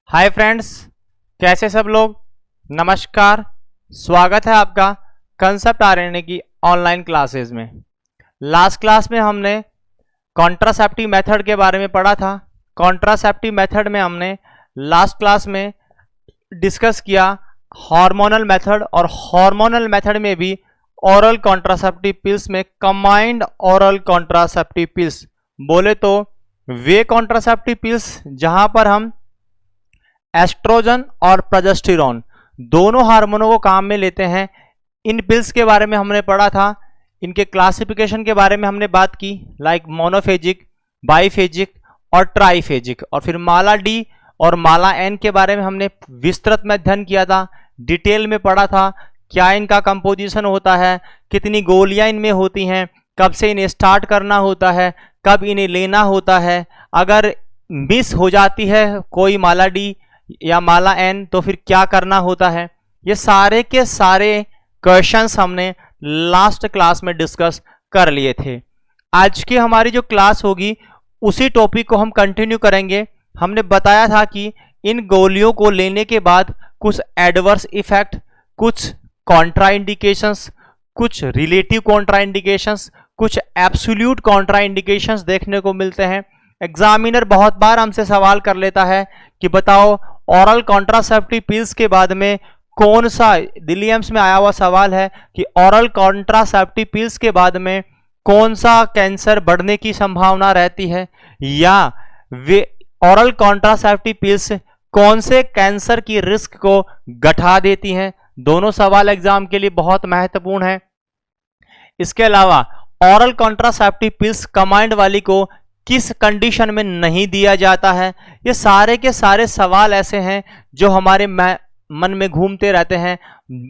Hi friends, कैसे सब लोग। नमस्कार, स्वागत है आपका कंसेप्ट आरएनए की ऑनलाइन क्लासेस में। लास्ट क्लास में हमने कॉन्ट्रासेप्टिव मेथड के बारे में पढ़ा था। कॉन्ट्रासेप्टिव मेथड में हमने लास्ट क्लास में डिस्कस किया हार्मोनल मेथड, और हार्मोनल मेथड में भी ओरल कॉन्ट्रासेप्टिव पिल्स में कंबाइंड ओरल कॉन्ट्रासेप्टिव पिल्स बोले तो वे कॉन्ट्रासेप्टिव पिल्स जहां पर हम एस्ट्रोजन और प्रोजेस्टेरोन दोनों हार्मोनों को काम में लेते हैं। इन पिल्स के बारे में हमने पढ़ा था। इनके क्लासिफिकेशन के बारे में हमने बात की, लाइक मोनोफेजिक, बाइफेजिक और ट्राइफेजिक। और फिर माला डी और माला एन के बारे में हमने विस्तृत में अध्ययन किया था, डिटेल में पढ़ा था क्या इनका कंपोजिशन होता है, कितनी गोलियां इनमें होती हैं, कब से इन्हें स्टार्ट करना होता है, कब इन्हें लेना होता है, अगर मिस हो जाती है कोई माला डी या माला एन तो फिर क्या करना होता है। ये सारे के सारे क्वेश्चंस हमने लास्ट क्लास में डिस्कस कर लिए थे। आज की हमारी जो क्लास होगी उसी टॉपिक को हम कंटिन्यू करेंगे। हमने बताया था कि इन गोलियों को लेने के बाद कुछ एडवर्स इफेक्ट, कुछ कॉन्ट्राइंडिकेशंस, कुछ रिलेटिव कॉन्ट्राइंडिकेशंस, कुछ एब्सोल्यूट कॉन्ट्राइंडिकेशंस देखने को मिलते हैं। एग्जामिनर बहुत बार हमसे सवाल कर लेता है कि बताओ ओरल कॉन्ट्रासेप्टिव पिल्स के बाद में कौन सा, दिल्ली एम्स में आया हुआ सवाल है कि ओरल कॉन्ट्रासेप्टिव पिल्स के बाद में कौन सा कैंसर बढ़ने की संभावना रहती है, या वे ओरल कॉन्ट्रासेप्टिव पिल्स कौन से कैंसर की रिस्क को घटा देती हैं। दोनों सवाल एग्जाम के लिए बहुत महत्वपूर्ण है। इसके अलावा ओरल कॉन्ट्रासेप्टिव पिल्स कंबाइंड वाली को किस कंडीशन में नहीं दिया जाता है। ये सारे के सारे सवाल ऐसे हैं जो हमारे मन में घूमते रहते हैं,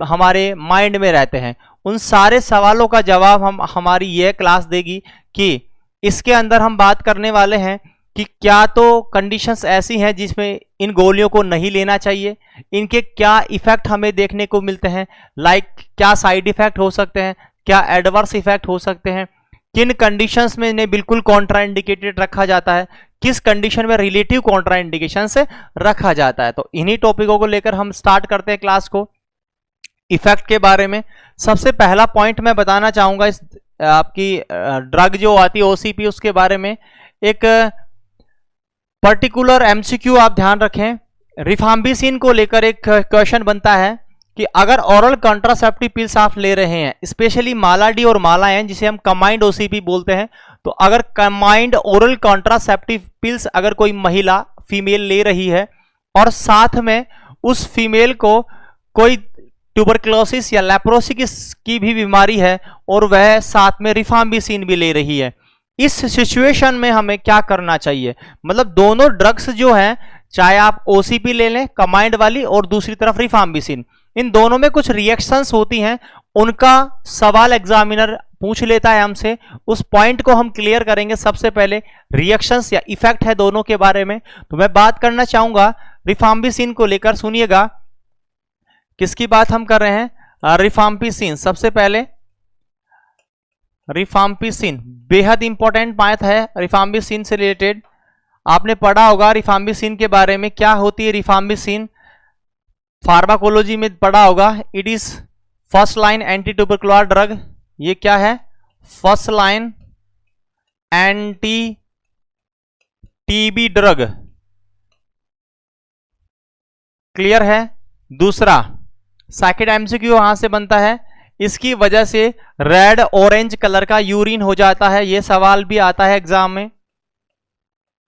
हमारे माइंड में रहते हैं। उन सारे सवालों का जवाब हमारी यह क्लास देगी कि इसके अंदर हम बात करने वाले हैं कि क्या तो कंडीशंस ऐसी हैं जिसमें इन गोलियों को नहीं लेना चाहिए, इनके क्या इफेक्ट हमें देखने को मिलते हैं, लाइक क्या साइड इफेक्ट हो सकते हैं, क्या एडवर्स इफेक्ट हो सकते हैं, किन कंडीशंस में इन्हें बिल्कुल कॉन्ट्राइंडिकेटेड रखा जाता है, किस कंडीशन में रिलेटिव कॉन्ट्राइंडिकेशन से रखा जाता है। तो इन्हीं टॉपिकों को लेकर हम स्टार्ट करते हैं क्लास को। इफेक्ट के बारे में सबसे पहला पॉइंट मैं बताना चाहूंगा, इस आपकी ड्रग जो आती है ओसीपी, उसके बारे में एक पर्टिकुलर एमसीक्यू आप ध्यान रखें। रिफाम्बिसिन को लेकर एक क्वेश्चन बनता है कि अगर ओरल कॉन्ट्रासेप्टिव पिल्स आप ले रहे हैं, स्पेशली माला डी और माला एन जिसे हम कंबाइंड ओसीपी बोलते हैं, तो अगर कंबाइंड ओरल कॉन्ट्रासेप्टिव पिल्स अगर कोई महिला फीमेल ले रही है और साथ में उस फीमेल को कोई ट्यूबरक्लोसिस या लेप्रोसिस की भी बीमारी है और वह साथ में रिफाम्बिसिन भी ले रही है, इस सिचुएशन में हमें क्या करना चाहिए। मतलब दोनों ड्रग्स जो हैं, चाहे आप ओसीपी ले लें कंबाइंड वाली और दूसरी तरफ रिफाम्बिसिन, इन दोनों में कुछ रिएक्शंस होती हैं, उनका सवाल एग्जामिनर पूछ लेता है हमसे। उस पॉइंट को हम क्लियर करेंगे। सबसे पहले रिएक्शंस या इफेक्ट है दोनों के बारे में। तो मैं बात करना चाहूंगा रिफाम्बिसिन को लेकर। सुनिएगा किसकी बात हम कर रहे हैं, रिफाम्बिसिन। सबसे पहले रिफाम्बिसिन बेहद इंपॉर्टेंट बात है। रिफाम्बिसिन से रिलेटेड आपने पढ़ा होगा रिफाम्बिसिन के बारे में, क्या होती है रिफाम्बिसिन, फार्माकोलॉजी में पढ़ा होगा। It is first line anti tubercular drug. ये क्या है, first line anti TB drug. Clear है। दूसरा सेकंड एमसीक्यू वहां से बनता है, इसकी वजह से रेड ऑरेंज कलर का यूरिन हो जाता है। यह सवाल भी आता है एग्जाम में,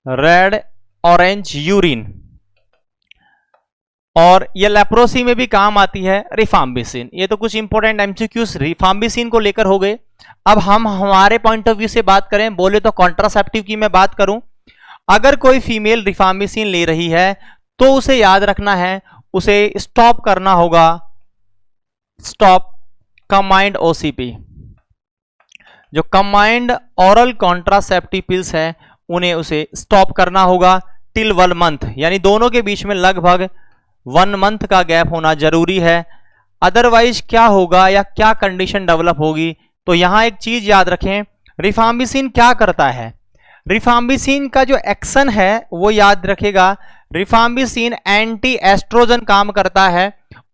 रेड ऑरेंज यूरिन। और ये लेप्रोसी में भी काम आती है रिफाम्बिसिन। ये तो कुछ इंपॉर्टेंट एमसीक्यूज रिफाम्बिसिन को लेकर हो गए। अब हम हमारे पॉइंट ऑफ व्यू से बात करें, बोले तो कॉन्ट्रासेप्टिव की मैं बात करूं, अगर कोई फीमेल रिफाम्बिसिन ले रही है तो उसे याद रखना है, उसे स्टॉप करना होगा। Stop combined OCP. जो कंबाइंड ओरल कॉन्ट्रासेप्टिव पिल्स है उन्हें उसे स्टॉप करना होगा टिल 1 मंथ, यानी दोनों के बीच में लगभग 1 मंथ का गैप होना जरूरी है। अदरवाइज क्या होगा या क्या कंडीशन डेवलप होगी, तो यहां एक चीज याद रखें, रिफाम्बिसिन क्या करता है। रिफाम्बिसिन का जो एक्शन है वो याद रखेगा, रिफाम्बिसिन एंटी एस्ट्रोजन काम करता है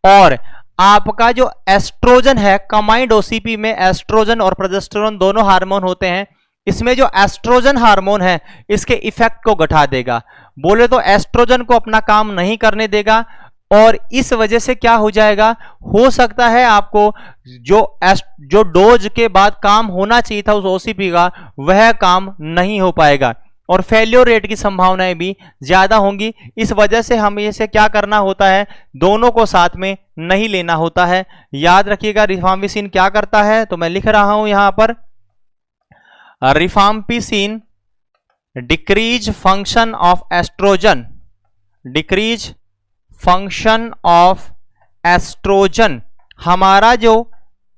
और आपका जो एस्ट्रोजन है, कंबाइंड ओसीपी में एस्ट्रोजन और प्रोजेस्टेरोन दोनों हार्मोन होते हैं, इसमें जो एस्ट्रोजन हार्मोन है इसके इफेक्ट को घटा देगा। बोले तो एस्ट्रोजन को अपना काम नहीं करने देगा और इस वजह से क्या हो जाएगा, हो सकता है आपको जो डोज के बाद काम होना चाहिए था उस ओसीपी का, वह काम नहीं हो पाएगा और फेल्योर रेट की संभावनाएं भी ज्यादा होंगी। इस वजह से हमें इसे क्या करना होता है, दोनों को साथ में नहीं लेना होता है। याद रखिएगा रिफाम्बिसिन क्या करता है, तो मैं लिख रहा हूं यहां पर, rifampicin decrease function of estrogen, decrease function of estrogen, हमारा जो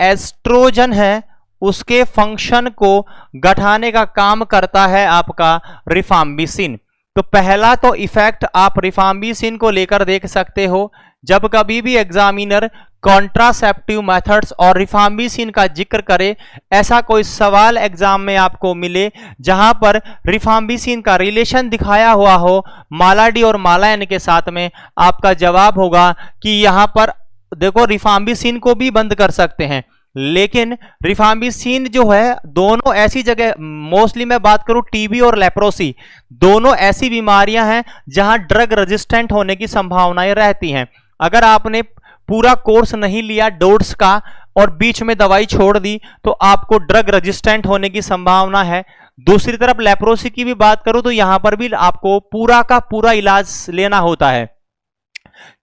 एस्ट्रोजन है उसके फंक्शन को घटाने का काम करता है आपका रिफाम्बिसिन। तो पहला तो इफेक्ट आप रिफाम्बिसिन को लेकर देख सकते हो, जब कभी भी एग्जामिनर कॉन्ट्रासेप्टिव मेथड्स और रिफाम्बिसिन का जिक्र करे, ऐसा कोई सवाल एग्जाम में आपको मिले जहां पर रिफाम्बिसिन का रिलेशन दिखाया हुआ हो मालाडी और मालाएन के साथ में, आपका जवाब होगा कि यहां पर देखो रिफाम्बिसिन को भी बंद कर सकते हैं, लेकिन रिफाम्बिसिन जो है दोनों ऐसी जगह, मोस्टली मैं बात करूं टीबी और लेप्रोसी, दोनों ऐसी बीमारियां हैं जहां ड्रग रेजिस्टेंट होने की संभावनाएं रहती हैं। अगर आपने पूरा कोर्स नहीं लिया डोड्स का और बीच में दवाई छोड़ दी तो आपको ड्रग रेजिस्टेंट होने की संभावना है। दूसरी तरफ लेप्रोसी की भी बात करूं तो यहां पर भी आपको पूरा का पूरा इलाज लेना होता है।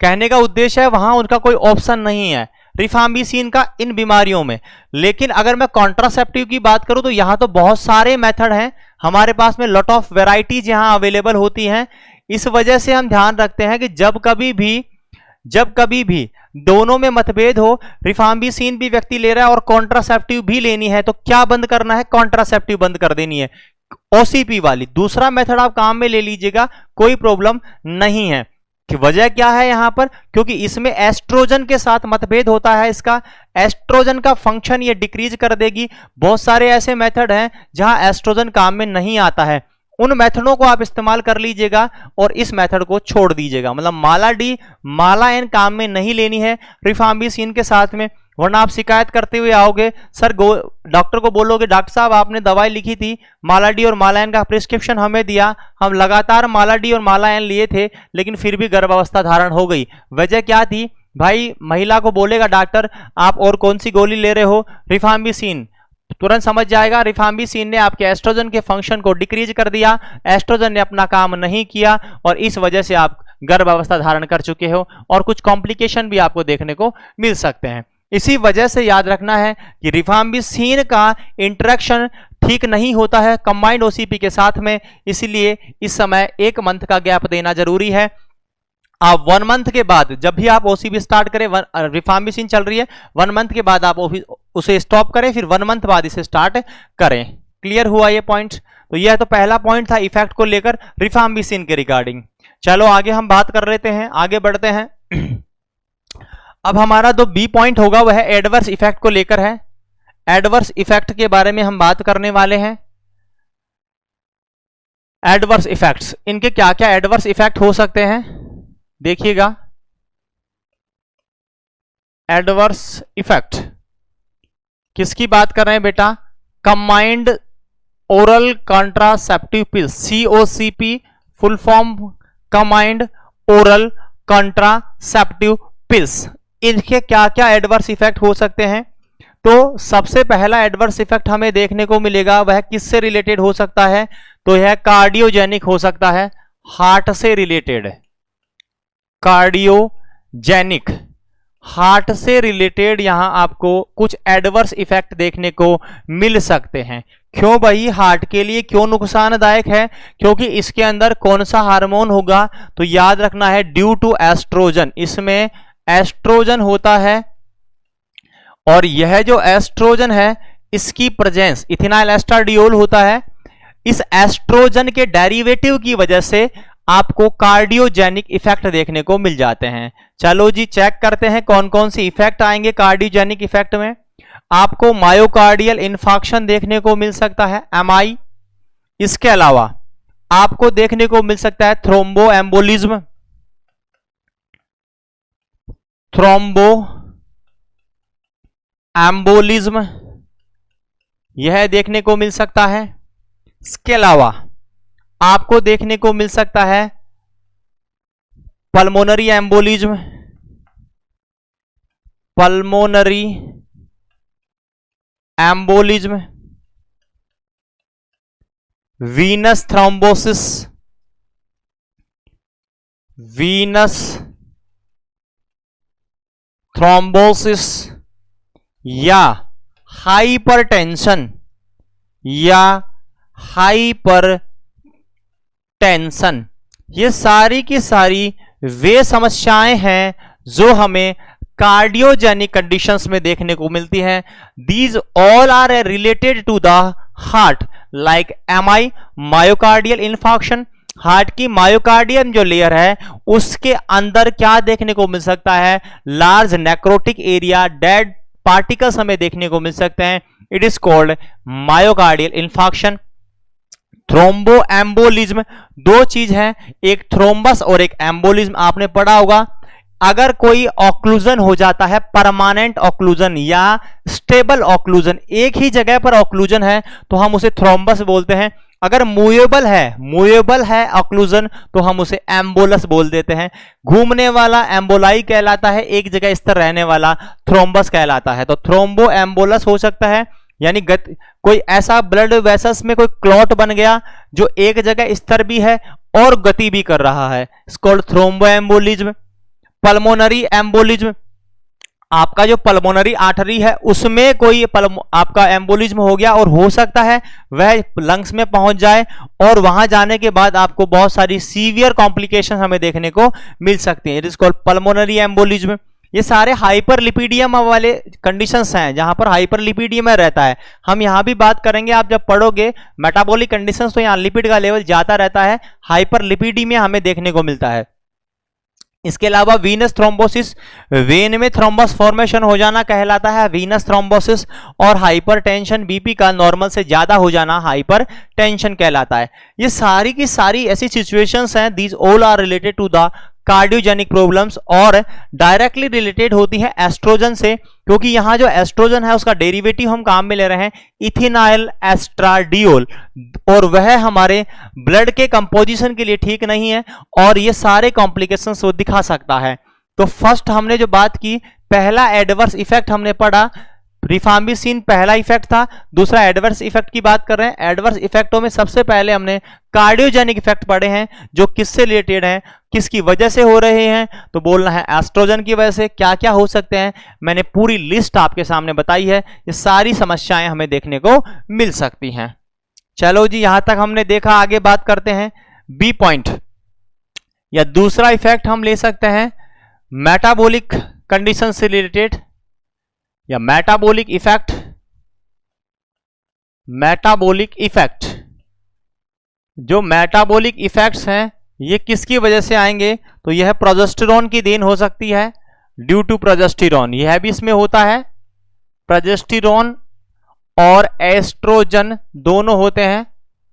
कहने का उद्देश्य है वहां उनका कोई ऑप्शन नहीं है रिफाम्बिसिन का इन बीमारियों में। लेकिन अगर मैं कॉन्ट्रासेप्टिव की बात करूं तो यहां तो बहुत सारे मेथड हैं हमारे पास में, लॉट ऑफ वेराइटीज यहां अवेलेबल होती हैं। इस वजह से हम ध्यान रखते हैं कि जब कभी भी दोनों में मतभेद हो, रिफाम्बिसिन भी व्यक्ति ले रहा है और कॉन्ट्रासेप्टिव भी लेनी है, तो क्या बंद करना है, कॉन्ट्रासेप्टिव बंद कर देनी है, ओसीपी वाली। दूसरा मेथड आप काम में ले लीजिएगा, कोई प्रॉब्लम नहीं है। कि वजह क्या है यहां पर, क्योंकि इसमें एस्ट्रोजन के साथ मतभेद होता है, इसका एस्ट्रोजन का फंक्शन ये डिक्रीज कर देगी। बहुत सारे ऐसे मेथड हैं जहां एस्ट्रोजन काम में नहीं आता है, उन मेथडों को आप इस्तेमाल कर लीजिएगा और इस मेथड को छोड़ दीजिएगा। मतलब माला डी माला एन काम में नहीं लेनी है रिफाम्बिसिन के साथ में, वरना आप शिकायत करते हुए आओगे, सर डॉक्टर को बोलोगे डॉक्टर साहब आपने दवाई लिखी थी माला डी और माला एन का प्रिस्क्रिप्शन हमें दिया, हम लगातार माला डी और माला एन लिए थे लेकिन फिर भी गर्भावस्था धारण हो गई। वजह क्या थी भाई, महिला को बोलेगा डॉक्टर आप और कौन सी गोली ले रहे हो, रिफाम्बिसिन, तुरंत समझ जाएगा रिफाम्बिसिन ने आपके एस्ट्रोजन के फंक्शन को डिक्रीज कर दिया, एस्ट्रोजन ने अपना काम नहीं किया और इस वजह से आप गर्भावस्था धारण कर चुके हो और कुछ कॉम्प्लिकेशन भी आपको देखने को मिल सकते हैं। इसी वजह से याद रखना है कि रिफाम्बिसिन का इंटरेक्शन ठीक नहीं होता है कंबाइंड ओसीपी के साथ में, इसलिए इस समय 1 मंथ का गैप देना जरूरी है। आप 1 मंथ के बाद जब भी आप ओसीपी स्टार्ट करें, रिफाम्बिसिन चल रही है 1 मंथ के बाद आप उसे स्टॉप करें, फिर 1 मंथ बाद इसे स्टार्ट करें। क्लियर हुआ ये पॉइंट? तो यह तो पहला पॉइंट था इफेक्ट को लेकर रिफाम्बिसिन के रिगार्डिंग। चलो आगे हम बात कर लेते हैं, आगे बढ़ते हैं। अब हमारा जो बी पॉइंट होगा वह एडवर्स इफेक्ट को लेकर है। एडवर्स इफेक्ट के बारे में हम बात करने वाले हैं। एडवर्स इफेक्ट्स, इनके क्या क्या एडवर्स इफेक्ट हो सकते हैं देखिएगा। एडवर्स इफेक्ट किसकी बात कर रहे हैं बेटा, combined oral contraceptive pills, COCP full form combined oral contraceptive pills. इनके क्या क्या एडवर्स इफेक्ट हो सकते हैं? तो सबसे पहला एडवर्स इफेक्ट हमें देखने को मिलेगा वह किससे रिलेटेड हो सकता है, तो यह कार्डियोजेनिक हो सकता है, हार्ट से रिलेटेड। कार्डियोजेनिक, हार्ट से रिलेटेड यहां आपको कुछ एडवर्स इफेक्ट देखने को मिल सकते हैं। क्यों भाई, हार्ट के लिए क्यों नुकसानदायक है? क्योंकि इसके अंदर कौन सा हार्मोन होगा, तो याद रखना है ड्यू टू एस्ट्रोजन, इसमें एस्ट्रोजन होता है और यह जो एस्ट्रोजन है इसकी प्रेजेंस इथेनाइल एस्ट्राडियोल होता है। इस एस्ट्रोजन के डेरिवेटिव की वजह से आपको कार्डियोजेनिक इफेक्ट देखने को मिल जाते हैं। चलो जी चेक करते हैं कौन कौन से इफेक्ट आएंगे कार्डियोजेनिक इफेक्ट में। आपको मायोकार्डियल इन्फार्क्शन देखने को मिल सकता है, MI। इसके अलावा आपको देखने को मिल सकता है थ्रोम्बो एम्बोलिज्म, थ्रोम्बो एम्बोलिज्म यह देखने को मिल सकता है। इसके अलावा आपको देखने को मिल सकता है pulmonary embolism, pulmonary embolism, Venus thrombosis, Venus thrombosis या हाइपरटेंशन या हाइपरटेंशन, ये सारी की सारी वे समस्याएं हैं जो हमें कार्डियोजेनिक कंडीशंस में देखने को मिलती हैं। These all are related to the heart, like MI myocardial infarction, heart की मायोकार्डियम जो लेयर है उसके अंदर क्या देखने को मिल सकता है, large necrotic area, dead particles हमें देखने को मिल सकते हैं। It is called myocardial infarction. Thromboembolism, दो चीज है, एक थ्रोम्बस और एक एम्बोलिज्म। आपने पढ़ा होगा अगर कोई ऑक्लूजन हो जाता है, परमानेंट ऑक्लूजन या स्टेबल ऑक्लूजन, एक ही जगह पर ऑक्लूजन है तो हम उसे थ्रोम्बस बोलते हैं। अगर मूवेबल है ऑक्लूजन तो हम उसे एम्बोलस बोल देते हैं। घूमने वाला एम्बोलाई कहलाता है, एक जगह स्थिर रहने वाला थ्रोम्बस कहलाता है। तो थ्रोम्बो एम्बोलस हो सकता है, यानी कोई ऐसा ब्लड वेसल्स में कोई क्लॉट बन गया जो एक जगह स्थिर भी है और गति भी कर रहा है, इसको थ्रोम्बो एम्बोलिज्म। पल्मोनरी एम्बोलिज्म, आपका जो पल्मोनरी आर्टरी है उसमें कोई आपका एम्बोलिज्म हो गया और हो सकता है वह लंग्स में पहुंच जाए और वहां जाने के बाद आपको बहुत सारी सीवियर कॉम्प्लिकेशन हमें देखने को मिल सकती हैं। It is called pulmonary embolism. ये सारे हाइपरलिपिडियम वाले कंडीशंस हैं जहां पर हाइपरलिपिडियम रहता है। हम यहां भी बात करेंगे, आप जब पढ़ोगे मेटाबॉलिक कंडीशंस तो यहां लिपिड का लेवल जाता रहता है, हाइपरलिपिडीमिया हमें देखने को मिलता है। इसके अलावा वीनस थ्रोम्बोसिस, वेन में थ्रोम्बस फॉर्मेशन हो जाना कहलाता है वीनस थ्रोम्बोसिस, और हाइपरटेंशन बीपी का नॉर्मल से ज्यादा हो जाना हाइपरटेंशन कहलाता है। ये सारी की सारी ऐसी सिचुएशंस हैं, these all are related to the cardiogenic problems और डायरेक्टली रिलेटेड होती है एस्ट्रोजन से, क्योंकि यहां जो एस्ट्रोजन है उसका डेरिवेटिव हम काम में ले रहे हैं इथिनाइल एस्ट्राडियोल, और वह हमारे ब्लड के कंपोजिशन के लिए ठीक नहीं है और ये सारे कॉम्प्लिकेशंस वो दिखा सकता है। तो फर्स्ट हमने जो बात की, पहला एडवर्स इफेक्ट हमने पढ़ा, रिफाम्बिसिन पहला इफेक्ट था। दूसरा एडवर्स इफेक्ट की बात कर रहे हैं। एडवर्स इफेक्टों में सबसे पहले हमने कार्डियोजेनिक इफेक्ट पढ़े हैं जो किससे रिलेटेड हैं, किसकी वजह से हो रहे हैं, तो बोलना है एस्ट्रोजन की वजह से। क्या क्या हो सकते हैं, मैंने पूरी लिस्ट आपके सामने बताई है। ये सारी समस्याएं हमें देखने को मिल सकती हैं। चलो जी, यहां तक हमने देखा, आगे बात करते हैं बी पॉइंट या दूसरा इफेक्ट हम ले सकते हैं मेटाबॉलिक कंडीशन से रिलेटेड या मेटाबॉलिक इफेक्ट। मेटाबॉलिक इफेक्ट, जो मेटाबॉलिक इफेक्ट्स हैं ये किसकी वजह से आएंगे, तो यह प्रोजेस्टेरॉन की देन हो सकती है, ड्यू टू प्रोजेस्टेरॉन, यह भी इसमें होता है। प्रोजेस्टेरॉन और एस्ट्रोजन दोनों होते हैं,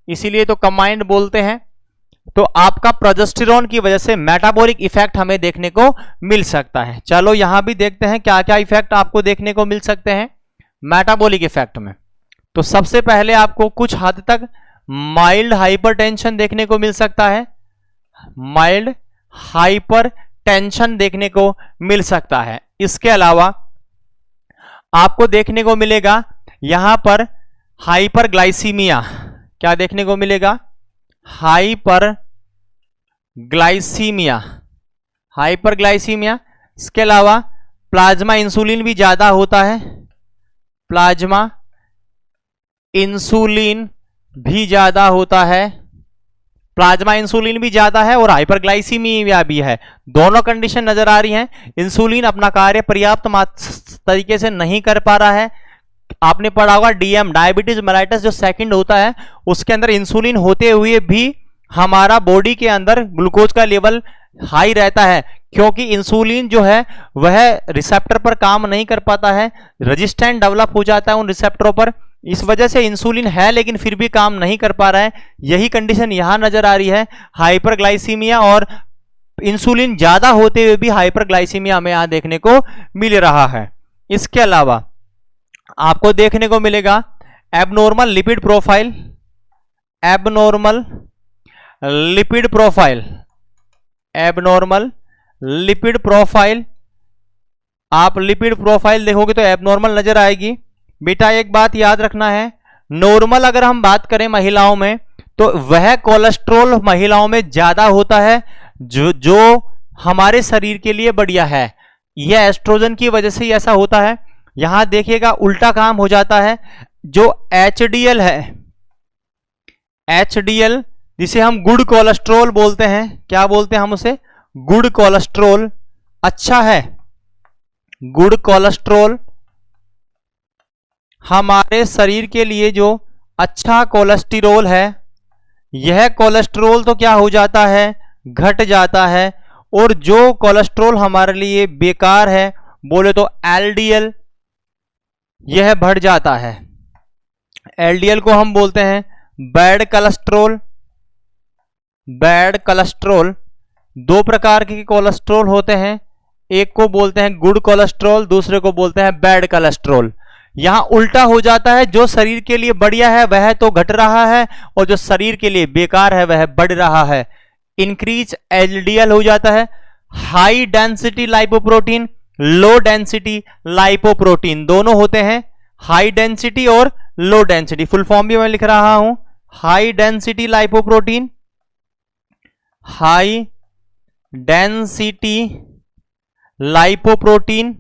इसीलिए तो कंबाइंड बोलते हैं। तो आपका प्रोजेस्टेरॉन की वजह से मेटाबॉलिक इफेक्ट हमें देखने को मिल सकता है। चलो यहां भी देखते हैं क्या क्या इफेक्ट आपको देखने को मिल सकते हैं मेटाबॉलिक इफेक्ट में। तो सबसे पहले आपको कुछ हद तक माइल्ड हाइपरटेंशन देखने को मिल सकता है, माइल्ड हाइपरटेंशन देखने को मिल सकता है। इसके अलावा आपको देखने को मिलेगा यहां पर हाइपरग्लाइसीमिया, क्या देखने को मिलेगा, हाइपरग्लाइसीमिया, हाइपरग्लाइसीमिया। इसके अलावा प्लाज्मा इंसुलिन भी ज्यादा होता है, प्लाज्मा इंसुलिन भी ज्यादा होता है, प्लाज्मा इंसुलिन भी ज्यादा है और हाइपरग्लाइसीमिया भी है, दोनों कंडीशन नजर आ रही हैं। इंसुलिन अपना कार्य पर्याप्त तरीके से नहीं कर पा रहा है। आपने पढ़ा होगा डीएम, डायबिटीज मेलाइटस जो सेकंड होता है, उसके अंदर इंसुलिन होते हुए भी हमारा बॉडी के अंदर ग्लूकोज का लेवल हाई रहता है, क्योंकि इंसुलिन जो है वह रिसेप्टर पर काम नहीं कर पाता है, रेजिस्टेंट डेवलप हो जाता है उन रिसेप्टरों पर, इस वजह से इंसुलिन है लेकिन फिर भी काम नहीं कर पा रहा है। यही कंडीशन यहां नजर आ रही है, हाइपरग्लाइसीमिया, और इंसुलिन ज्यादा होते हुए भी हाइपरग्लाइसीमिया हमें यहां देखने को मिल रहा है। इसके अलावा आपको देखने को मिलेगा abnormal lipid profile, abnormal lipid profile, abnormal lipid profile. आप लिपिड प्रोफाइल देखोगे तो एबनॉर्मल नजर आएगी। बेटा एक बात याद रखना है, नॉर्मल अगर हम बात करें महिलाओं में तो वह कोलेस्ट्रॉल महिलाओं में ज्यादा होता है जो हमारे शरीर के लिए बढ़िया है। यह एस्ट्रोजन की वजह से ही ऐसा होता है। यहां देखिएगा उल्टा काम हो जाता है। जो एचडीएल है, एचडीएल जिसे हम गुड कोलेस्ट्रॉल बोलते हैं, क्या बोलते हैं हम उसे? Good cholesterol. अच्छा है, गुड कोलेस्ट्रॉल हमारे शरीर के लिए जो अच्छा कोलेस्टेरोल है, यह कोलेस्ट्रॉल तो क्या हो जाता है? घट जाता है। और जो कोलेस्ट्रॉल हमारे लिए बेकार है बोले तो एलडीएल, यह बढ़ जाता है। एलडीएल को हम बोलते हैं बैड कोलेस्ट्रॉल। बैड कोलेस्ट्रॉल, दो प्रकार के कोलेस्ट्रॉल होते हैं, एक को बोलते हैं गुड कोलेस्ट्रॉल, दूसरे को बोलते हैं बैड कोलेस्ट्रॉल। यहां उल्टा हो जाता है, जो शरीर के लिए बढ़िया है वह तो घट रहा है और जो शरीर के लिए बेकार है वह बढ़ रहा है। इंक्रीज एलडीएल हो जाता है। High density lipoprotein, low density lipoprotein दोनों होते हैं। हाई डेंसिटी और लो डेंसिटी, फुल फॉर्म भी मैं लिख रहा हूं। High density lipoprotein, high density lipoprotein,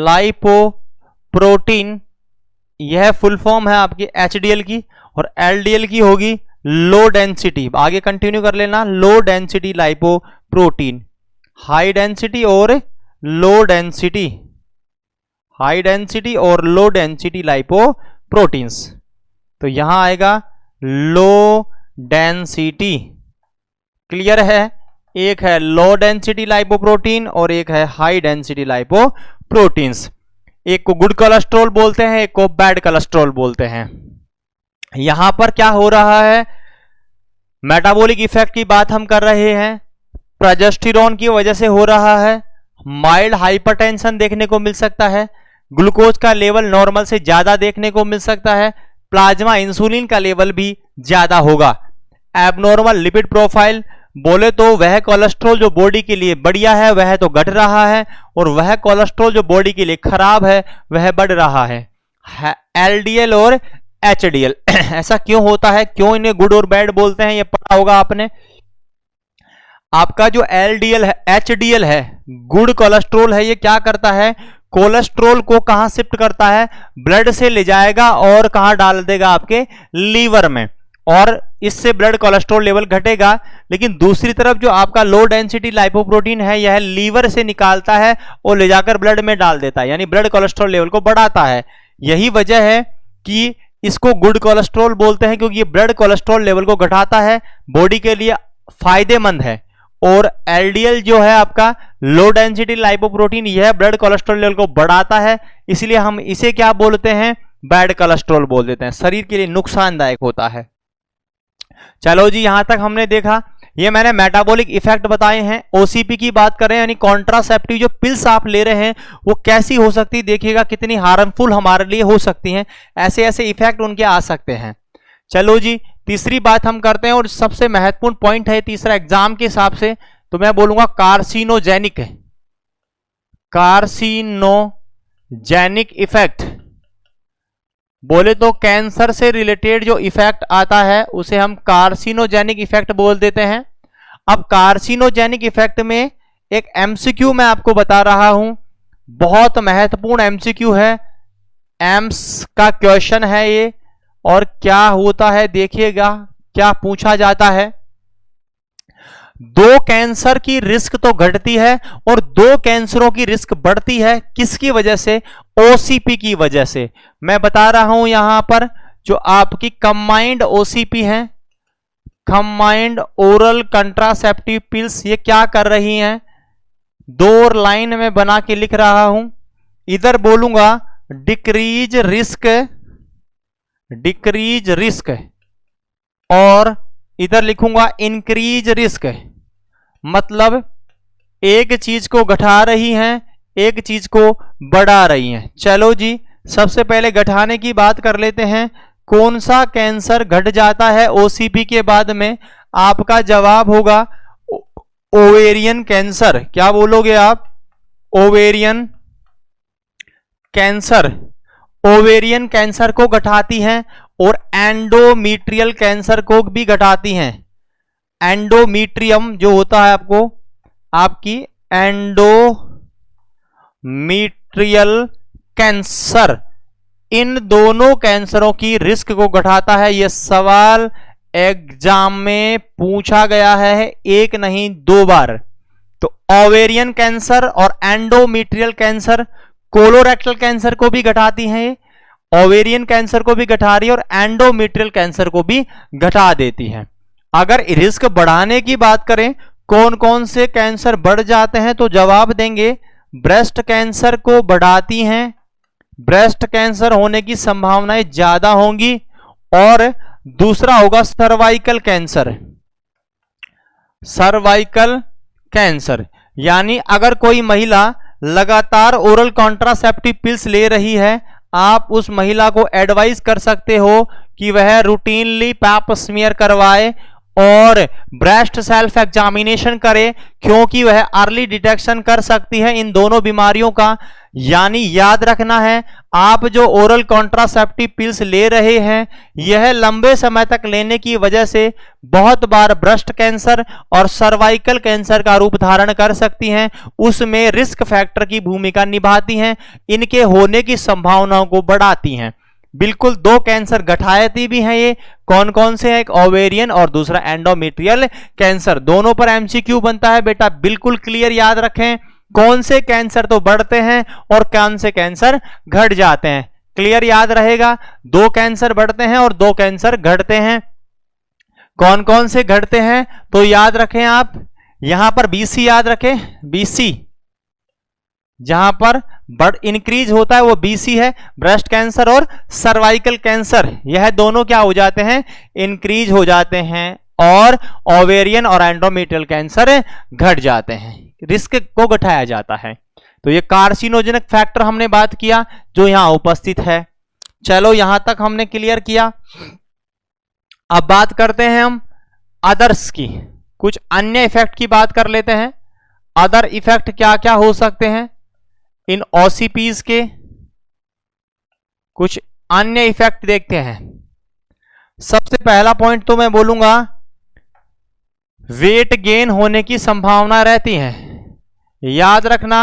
lipoprotein यह फुल फॉर्म है आपकी एचडीएल की। और एलडीएल की होगी लो डेंसिटी, आगे कंटिन्यू कर लेना, low density lipoprotein. High density और लो डेंसिटी, हाई डेंसिटी और लो डेंसिटी लाइपोप्रोटीन्स। तो यहां आएगा लो डेंसिटी। क्लियर है? एक है लो डेंसिटी लाइपोप्रोटीन और एक है हाई डेंसिटी लाइपोप्रोटीन्स। एक को गुड कोलेस्ट्रॉल बोलते हैं, एक को बैड कोलेस्ट्रॉल बोलते हैं। यहां पर क्या हो रहा है? मेटाबॉलिक इफेक्ट की बात हम कर रहे हैं, प्रोजेस्टेरॉन की वजह से हो रहा है। माइल्ड हाइपरटेंशन देखने को मिल सकता है, ग्लूकोज का लेवल नॉर्मल से ज्यादा देखने को मिल सकता है, प्लाज्मा इंसुलिन का लेवल भी ज्यादा होगा। एबनॉर्मल लिपिड प्रोफाइल बोले तो वह कोलेस्ट्रॉल जो बॉडी के लिए बढ़िया है वह तो घट रहा है और वह कोलेस्ट्रॉल जो बॉडी के लिए खराब है वह बढ़ रहा है। एलडीएल और एचडीएल ऐसा क्यों होता है, क्यों इन्हें गुड और बैड बोलते हैं, यह पढ़ा होगा आपने। आपका जो एलडीएल है, एचडीएल है, गुड कोलेस्ट्रॉल है, ये क्या करता है? कोलेस्ट्रॉल को कहां शिफ्ट करता है? ब्लड से ले जाएगा और कहां डाल देगा? आपके लीवर में, और इससे ब्लड कोलेस्ट्रॉल लेवल घटेगा। लेकिन दूसरी तरफ जो आपका लो डेंसिटी लाइपोप्रोटीन है यह लीवर से निकालता है और ले जाकर ब्लड में डाल देता है, यानी ब्लड कोलेस्ट्रॉल लेवल को बढ़ाता है। यही वजह है कि इसको गुड कोलेस्ट्रॉल बोलते हैं, क्योंकि ये ब्लड कोलेस्ट्रॉल लेवल को घटाता है, बॉडी के लिए फायदेमंद है। और एलडीएल जो है आपका लो डेंसिटी लाइपोप्रोटीन, यह ब्लड कोलेस्ट्रॉल लेवल को बढ़ाता है, इसलिए हम इसे क्या बोलते हैं? बैड कोलेस्ट्रॉल बोल देते हैं, शरीर के लिए नुकसानदायक होता है। चलो जी, यहां तक हमने देखा, ये मैंने मेटाबॉलिक इफेक्ट बताए हैं। ओसीपी की बात करें, यानी कॉन्ट्रासेप्टिव जो पिल्स आप ले रहे हैं वो कैसी हो सकती है, देखिएगा कितनी हार्मफुल हमारे लिए हो सकती हैं, ऐसे ऐसे इफेक्ट उनके आ सकते हैं। चलो जी, तीसरी बात हम करते हैं और सबसे महत्वपूर्ण पॉइंट है तीसरा एग्जाम के हिसाब से, तो मैं बोलूंगा कार्सिनोजेनिक है, कार्सिनोजेनिक इफेक्ट। बोले तो कैंसर से रिलेटेड जो इफेक्ट आता है उसे हम कार्सिनोजेनिक इफेक्ट बोल देते हैं। अब कार्सिनोजेनिक इफेक्ट में एक एमसीक्यू मैं आपको बता रहा हूं, बहुत महत्वपूर्ण एमसीक्यू है, एम्स का क्वेश्चन है ये। और क्या होता है देखिएगा, क्या पूछा जाता है। दो कैंसर की रिस्क तो घटती है और दो कैंसरों की रिस्क बढ़ती है, किसकी वजह से? ओसीपी की वजह से। मैं बता रहा हूं यहां पर जो आपकी कंबाइंड ओसीपी है, कंबाइंड ओरल कंट्रासेप्टिव पिल्स, ये क्या कर रही हैं? दो लाइन में बना के लिख रहा हूं, इधर बोलूंगा डिक्रीज रिस्क डिक्रीज रिस्क, और इधर लिखूंगा इंक्रीज रिस्क। मतलब एक चीज को घटा रही हैं, एक चीज को बढ़ा रही हैं। चलो जी, सबसे पहले घटाने की बात कर लेते हैं। कौन सा कैंसर घट जाता है ओसीपी के बाद में? आपका जवाब होगा ओवेरियन कैंसर। क्या बोलोगे आप? Ovarian cancer. ओवेरियन कैंसर को घटाती हैं और एंडोमीट्रियल कैंसर को भी घटाती हैं। एंडोमीट्रियम जो होता है आपकी एंडोमीट्रियल कैंसर, इन दोनों कैंसरों की रिस्क को घटाता है। यह सवाल एग्जाम में पूछा गया है, एक नहीं 2 बार। तो ओवेरियन कैंसर और एंडोमीट्रियल कैंसर, कोलोरेक्टल कैंसर को भी घटाती हैं, ओवेरियन कैंसर को भी घटा रही है और एंडोमीट्रियल कैंसर को भी घटा देती हैं। अगर रिस्क बढ़ाने की बात करें, कौन कौन से कैंसर बढ़ जाते हैं, तो जवाब देंगे ब्रेस्ट कैंसर को बढ़ाती हैं, ब्रेस्ट कैंसर होने की संभावनाएं ज्यादा होंगी। और दूसरा होगा सर्वाइकल कैंसर। सर्वाइकल कैंसर यानी अगर कोई महिला लगातार ओरल कॉन्ट्रासेप्टिव पिल्स ले रही है, आप उस महिला को एडवाइस कर सकते हो कि वह रूटीनली पैप स्मीयर करवाए और ब्रेस्ट सेल्फ एग्जामिनेशन करे, क्योंकि वह अर्ली डिटेक्शन कर सकती है इन दोनों बीमारियों का। यानी याद रखना है, आप जो ओरल कॉन्ट्रासेप्टिव पिल्स ले रहे हैं, यह लंबे समय तक लेने की वजह से बहुत बार ब्रेस्ट कैंसर और सर्वाइकल कैंसर का रूप धारण कर सकती हैं, उसमें रिस्क फैक्टर की भूमिका निभाती हैं, इनके होने की संभावनाओं को बढ़ाती हैं। बिल्कुल 2 कैंसर घटाती भी हैं। ये कौन कौन से हैं? एक ओवेरियन और दूसरा एंडोमेट्रियल कैंसर। दोनों पर एमसीक्यू बनता है बेटा, बिल्कुल क्लियर याद रखें। कौन से कैंसर तो बढ़ते हैं और कौन से कैंसर घट जाते हैं, क्लियर याद रहेगा। 2 कैंसर बढ़ते हैं और 2 कैंसर घटते हैं। कौन कौन से घटते हैं तो याद रखें आप, यहां पर बीसी याद रखें। बीसी जहां पर बढ़ इंक्रीज होता है वो बीसी है, ब्रेस्ट कैंसर और सर्वाइकल कैंसर, यह दोनों क्या हो जाते हैं? इंक्रीज हो जाते हैं, और ओवेरियन और एंडोमेट्रियल कैंसर घट जाते हैं, रिस्क को घटाया जाता है। तो ये कार्सिनोजेनिक फैक्टर हमने बात किया जो यहां उपस्थित है। चलो यहां तक हमने क्लियर किया। अब बात करते हैं हम अदर्स की, कुछ अन्य इफेक्ट की बात कर लेते हैं। अदर इफेक्ट क्या क्या हो सकते हैं इन ओसीपीज के? कुछ अन्य इफेक्ट देखते हैं। सबसे पहला पॉइंट तो मैं बोलूंगा, वेट गेन होने की संभावना रहती है। याद रखना,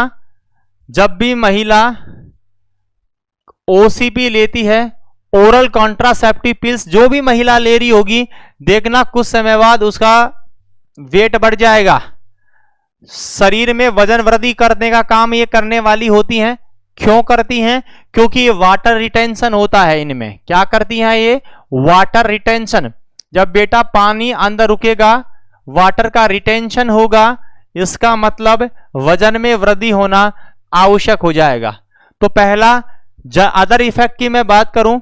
जब भी महिला ओसीपी लेती है, ओरल कॉन्ट्रासेप्टिव पिल्स जो भी महिला ले रही होगी, देखना कुछ समय बाद उसका वेट बढ़ जाएगा। शरीर में वजन वृद्धि करने का काम ये करने वाली होती हैं। क्यों करती हैं? क्योंकि ये वाटर रिटेंशन होता है इनमें। क्या करती हैं ये? Water retention. जब बेटा पानी अंदर रुकेगा, वाटर का रिटेंशन होगा, इसका मतलब वजन में वृद्धि होना आवश्यक हो जाएगा। तो पहला अदर इफेक्ट की मैं बात करूं,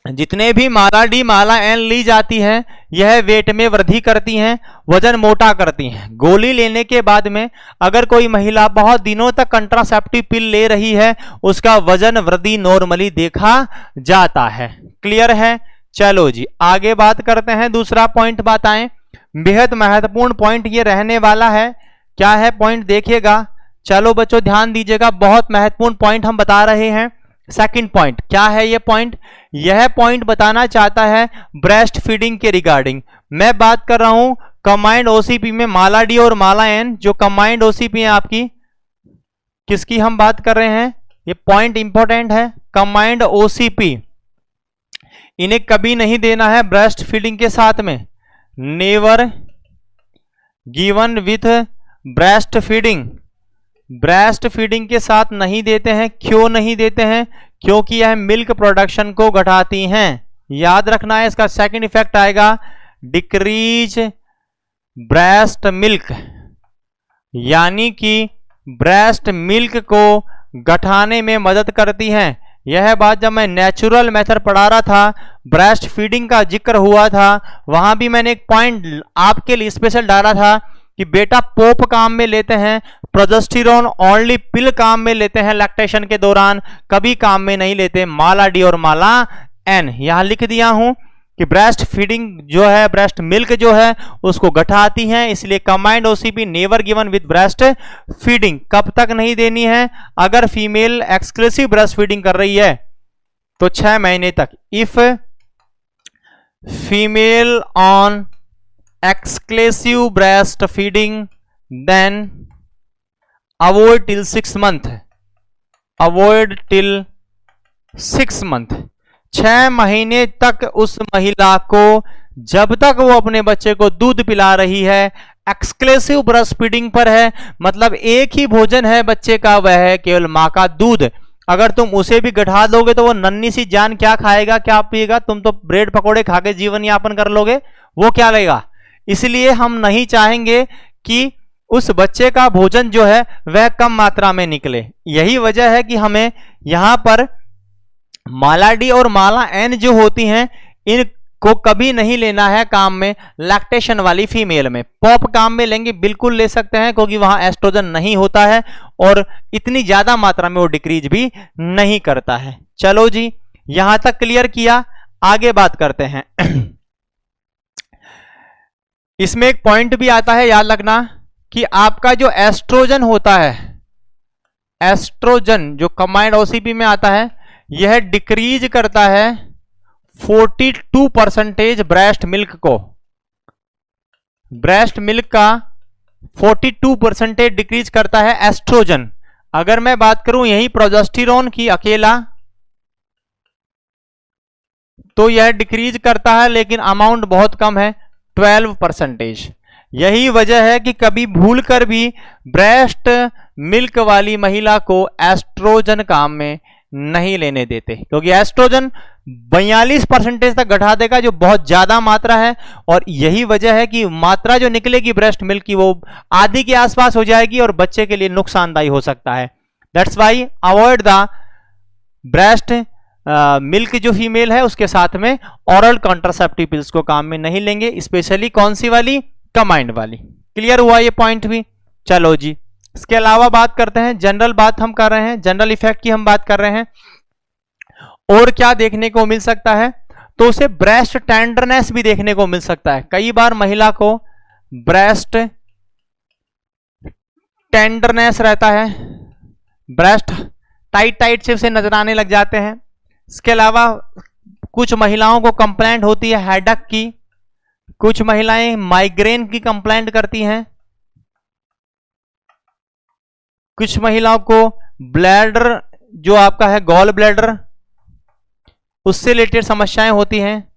जितने भी माला डी माला एन ली जाती है, यह वेट में वृद्धि करती हैं, वजन मोटा करती हैं। गोली लेने के बाद में अगर कोई महिला बहुत दिनों तक कंट्रासेप्टिव पिल ले रही है, उसका वजन वृद्धि नॉर्मली देखा जाता है। क्लियर है? चलो जी आगे बात करते हैं। दूसरा पॉइंट बताएं, बेहद महत्वपूर्ण पॉइंट ये रहने वाला है। क्या है पॉइंट? देखिएगा। चलो बच्चों ध्यान दीजिएगा, बहुत महत्वपूर्ण पॉइंट हम बता रहे हैं। सेकंड पॉइंट क्या है? ये पॉइंट, यह पॉइंट बताना चाहता है ब्रेस्ट फीडिंग के रिगार्डिंग। मैं बात कर रहा हूं कंबाइंड ओसीपी में माला डी और माला एन, जो कंबाइंड ओसीपी है आपकी, किसकी हम बात कर रहे हैं? ये पॉइंट इंपॉर्टेंट है। कंबाइंड ओसीपी, इन्हें कभी नहीं देना है ब्रेस्ट फीडिंग के साथ में। Never given with breast feeding. Breast feeding के साथ नहीं देते हैं। क्यों नहीं देते हैं? क्योंकि यह मिल्क प्रोडक्शन को घटाती हैं। याद रखना है, इसका सेकंड इफेक्ट आएगा डिक्रीज ब्रेस्ट मिल्क, यानी कि ब्रेस्ट मिल्क को घटाने में मदद करती हैं। यह बात जब मैं नेचुरल मेथड पढ़ा रहा था, ब्रेस्ट फीडिंग का जिक्र हुआ था, वहां भी मैंने एक पॉइंट आपके लिए स्पेशल डाला था कि बेटा पोप काम में लेते हैं, प्रोजेस्टेरोन ओनली पिल काम में लेते हैं लैक्टेशन के दौरान, कभी काम में नहीं लेते माला डी और माला एन। यहां लिख दिया हूं कि ब्रेस्ट फीडिंग जो है, ब्रेस्ट मिल्क जो है उसको गठाती है, इसलिए combined OCP never given with breast feeding. कब तक नहीं देनी है? अगर फीमेल एक्सक्लूसिव ब्रेस्ट फीडिंग कर रही है तो 6 महीने तक। If female on exclusive breastfeeding then avoid till 6 month, avoid till 6 month. 6 महीने तक उस महिला को, जब तक वो अपने बच्चे को दूध पिला रही है, एक्सक्लूसिव ब्रेस्ट फीडिंग पर है, मतलब एक ही भोजन है बच्चे का, वह है केवल मां का दूध। अगर तुम उसे भी गठा दोगे तो वो नन्ही सी जान क्या खाएगा, क्या पिएगा? तुम तो ब्रेड पकौड़े खा के जीवन यापन कर लोगे, वो क्या लेगा? इसलिए हम नहीं चाहेंगे कि उस बच्चे का भोजन जो है वह कम मात्रा में निकले। यही वजह है कि हमें यहां पर माला डी और माला एन जो होती हैं, इनको कभी नहीं लेना है काम में लैक्टेशन वाली फीमेल में। पॉप काम में लेंगे, बिल्कुल ले सकते हैं, क्योंकि वहां एस्ट्रोजन नहीं होता है और इतनी ज्यादा मात्रा में वो डिक्रीज भी नहीं करता है। चलो जी, यहां तक क्लियर किया, आगे बात करते हैं। इसमें एक पॉइंट भी आता है, याद रखना कि आपका जो एस्ट्रोजन होता है, एस्ट्रोजन जो कंबाइंड ओसीपी में आता है, यह डिक्रीज करता है 42% ब्रेस्ट मिल्क को। ब्रेस्ट मिल्क का 42% डिक्रीज करता है एस्ट्रोजन। अगर मैं बात करूं यही प्रोजेस्टेरोन की अकेला, तो यह डिक्रीज करता है, लेकिन अमाउंट बहुत कम है, 12%। यही वजह है कि कभी भूलकर भी ब्रेस्ट मिल्क वाली महिला को एस्ट्रोजन काम में नहीं लेने देते, क्योंकि एस्ट्रोजन 42% तक घटा देगा, जो बहुत ज्यादा मात्रा है। और यही वजह है कि मात्रा जो निकलेगी ब्रेस्ट मिल्क की वो आधी के आसपास हो जाएगी और बच्चे के लिए नुकसानदायी हो सकता है। That's why avoid the breast milk जो फीमेल है उसके साथ में ओरल कॉन्ट्रासेप्टिव पिल्स को काम में नहीं लेंगे, स्पेशली कौन सी वाली? कंबाइंड वाली। क्लियर हुआ ये पॉइंट भी? चलो जी, इसके अलावा बात करते हैं, जनरल बात हम कर रहे हैं, जनरल इफेक्ट की हम बात कर रहे हैं। और क्या देखने को मिल सकता है? तो उसे ब्रेस्ट टेंडरनेस भी देखने को मिल सकता है। कई बार महिला को ब्रेस्ट टेंडरनेस रहता है, ब्रेस्ट टाइट टाइट से उसे नजर आने लग जाते हैं। इसके अलावा कुछ महिलाओं को कंप्लेंट होती है हेडेक की, कुछ महिलाएं माइग्रेन की कंप्लेंट करती हैं, कुछ महिलाओं को ब्लैडर जो आपका है गॉल ब्लैडर, उससे रिलेटेड समस्याएं होती हैं।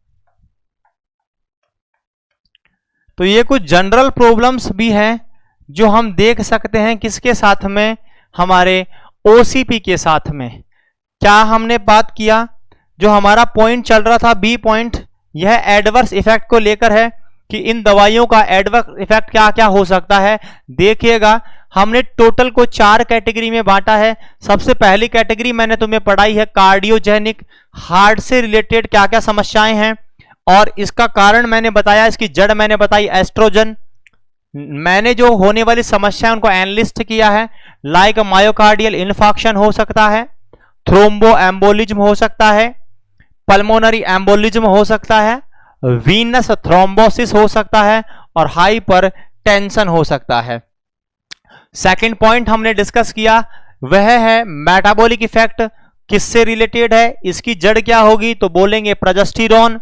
तो ये कुछ जनरल प्रॉब्लम्स भी हैं जो हम देख सकते हैं किसके साथ में, हमारे ओसीपी के साथ में। क्या हमने बात किया? जो हमारा पॉइंट चल रहा था बी पॉइंट, यह एडवर्स इफेक्ट को लेकर है कि इन दवाइयों का एडवर्स इफेक्ट क्या क्या हो सकता है। देखिएगा, हमने टोटल को 4 कैटेगरी में बांटा है। सबसे पहली कैटेगरी मैंने तुम्हें पढ़ाई है कार्डियोजेनिक, हार्ट से रिलेटेड क्या क्या समस्याएं हैं, और इसका कारण मैंने बताया, इसकी जड़ मैंने बताई एस्ट्रोजन। मैंने जो होने वाली समस्या उनको एनालिस्ट किया है, लाइक मायोकार्डियल इन्फॉक्शन हो सकता है, थ्रोम्बो एम्बोलिज्म हो सकता है, पल्मोनरी एम्बोलिज्म हो सकता है, वीनस थ्रोम्बोसिस हो सकता है, और हाइपर टेंशन हो सकता है। सेकंड पॉइंट हमने डिस्कस किया वह है मेटाबॉलिक इफेक्ट, किससे रिलेटेड है, इसकी जड़ क्या होगी, तो बोलेंगे प्रोजेस्टेरोन।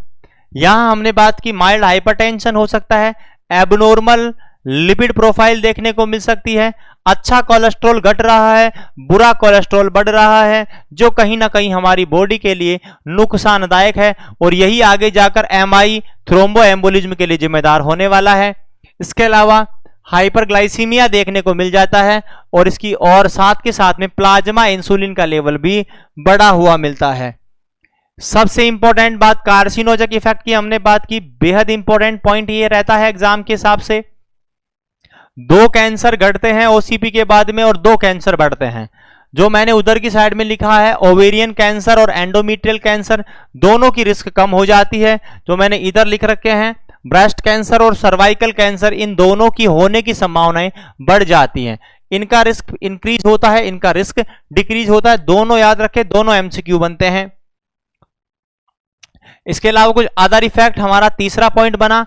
यहां हमने बात की माइल्ड हाइपरटेंशन हो सकता है, एबनॉर्मल लिपिड प्रोफाइल देखने को मिल सकती है, अच्छा कोलेस्ट्रॉल घट रहा है, बुरा कोलेस्ट्रॉल बढ़ रहा है, जो कहीं ना कहीं हमारी बॉडी के लिए नुकसानदायक है, और यही आगे जाकर एमआई थ्रोम्बो एम्बोलिज्म के लिए जिम्मेदार होने वाला है। इसके अलावा हाइपरग्लाइसीमिया देखने को मिल जाता है, और इसकी और साथ के साथ में प्लाज्मा इंसुलिन का लेवल भी बढ़ा हुआ मिलता है। सबसे इंपॉर्टेंट बात कार्सिनोजेनिक इफेक्ट की हमने बात की, बेहद इंपॉर्टेंट पॉइंट ये रहता है एग्जाम के हिसाब से। 2 कैंसर घटते हैं ओसीपी के बाद में और 2 कैंसर बढ़ते हैं। जो मैंने उधर की साइड में लिखा है ओवेरियन कैंसर और एंडोमेट्रियल कैंसर, दोनों की रिस्क कम हो जाती है। जो मैंने इधर लिख रखे हैं ब्रेस्ट कैंसर और सर्वाइकल कैंसर, इन दोनों की होने की संभावनाएं बढ़ जाती हैं। इनका रिस्क इंक्रीज होता है, इनका रिस्क डिक्रीज होता है। दोनों याद रखें, दोनों एमसीक्यू बनते हैं। इसके अलावा कुछ अदर इफेक्ट हमारा तीसरा पॉइंट बना।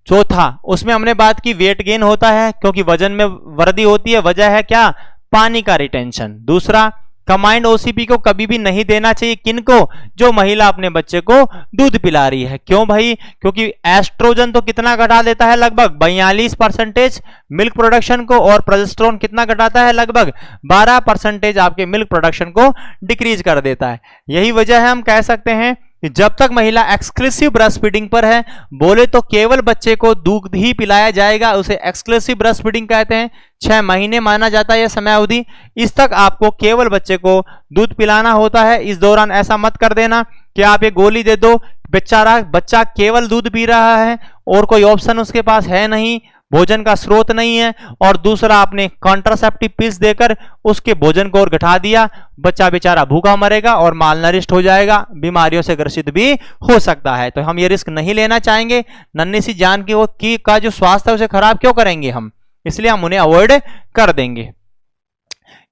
चौथा, उसमें हमने बात की वेट गेन होता है क्योंकि वजन में वृद्धि होती है। वजह है क्या? पानी का रिटेंशन। दूसरा, कंबाइंड ओसीपी को कभी भी नहीं देना चाहिए। किनको? जो महिला अपने बच्चे को दूध पिला रही है। क्यों भाई? क्योंकि एस्ट्रोजन तो कितना घटा देता है? लगभग 42% मिल्क प्रोडक्शन को, और प्रोजेस्टेरोन कितना घटाता है? लगभग 12% आपके मिल्क प्रोडक्शन को डिक्रीज कर देता है। यही वजह है हम कह सकते हैं कि जब तक महिला एक्सक्लूसिव ब्रेस्ट फीडिंग पर है, बोले तो केवल बच्चे को दूध ही पिलाया जाएगा, उसे एक्सक्लूसिव ब्रेस्ट फीडिंग कहते हैं। 6 महीने माना जाता है यह समय अवधि। इस तक आपको केवल बच्चे को दूध पिलाना होता है। इस दौरान ऐसा मत कर देना कि आप ये गोली दे दो, बेचारा बच्चा केवल दूध पी रहा है और कोई ऑप्शन उसके पास है नहीं, भोजन का स्रोत नहीं है, और दूसरा आपने कॉन्ट्रासेप्टिव पिल्स देकर उसके भोजन को और घटा दिया, बच्चा बेचारा भूखा मरेगा और मालनरिष्ट हो जाएगा, बीमारियों से ग्रसित भी हो सकता है। तो हम ये रिस्क नहीं लेना चाहेंगे। नन्ही सी जान की का जो स्वास्थ्य है उसे खराब क्यों करेंगे हम, इसलिए हम उन्हें अवॉइड कर देंगे।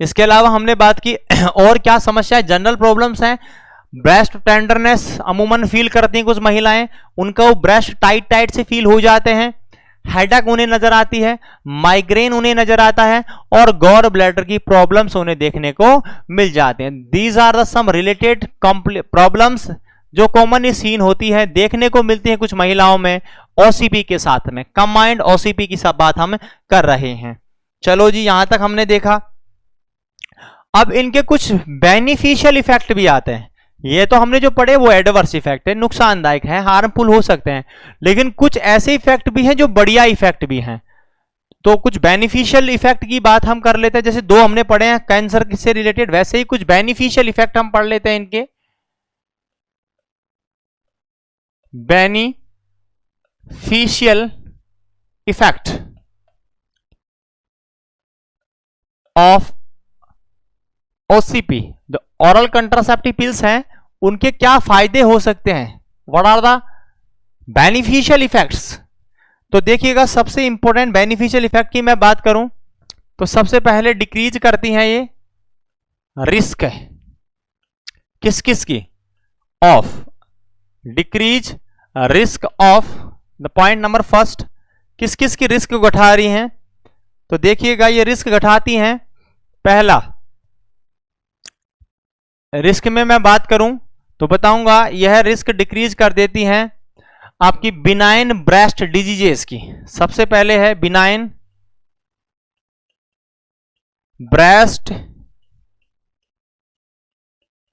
इसके अलावा हमने बात की और क्या समस्याएं, जनरल प्रॉब्लम्स हैं। ब्रेस्ट टेंडरनेस अमूमन फील करती हैं कुछ महिलाएं, उनका वो ब्रेस्ट टाइट टाइट से फील हो जाते हैं। हेडेक उन्हें नजर आती है, माइग्रेन उन्हें नजर आता है, और गॉल ब्लैडर की प्रॉब्लम्स उन्हें देखने को मिल जाते हैं। These are the some related problems जो कॉमनली सीन होती है, देखने को मिलती है कुछ महिलाओं में ओसीपी के साथ में। कंबाइंड ओसीपी की सब बात हम कर रहे हैं। चलो जी, यहां तक हमने देखा। अब इनके कुछ बेनिफिशियल इफेक्ट भी आते हैं। ये तो हमने जो पढ़े वो एडवर्स इफेक्ट है, नुकसानदायक है, हार्मफुल हो सकते हैं, लेकिन कुछ ऐसे इफेक्ट भी हैं जो बढ़िया इफेक्ट भी हैं। तो कुछ बेनिफिशियल इफेक्ट की बात हम कर लेते हैं। जैसे 2 हमने पढ़े हैं कैंसर से रिलेटेड, वैसे ही कुछ बेनिफिशियल इफेक्ट हम पढ़ लेते हैं इनके। बेनिफिशियल इफेक्ट ऑफ ओसीपी, जो ओरल कंट्रासेप्टिव पिल्स हैं, उनके क्या फायदे हो सकते हैं? What are the beneficial effects? तो देखिएगा, सबसे इंपॉर्टेंट बेनिफिशियल इफेक्ट की मैं बात करूं तो सबसे पहले डिक्रीज करती हैं ये रिस्क है। किस किस की? Of decrease risk of, the point number first, किस किस की रिस्क घटा रही हैं? तो देखिएगा, ये रिस्क घटाती हैं। पहला रिस्क में मैं बात करूं तो बताऊंगा, यह रिस्क डिक्रीज कर देती हैं आपकी बिनाइन ब्रेस्ट डिजीजेस की। सबसे पहले है benign breast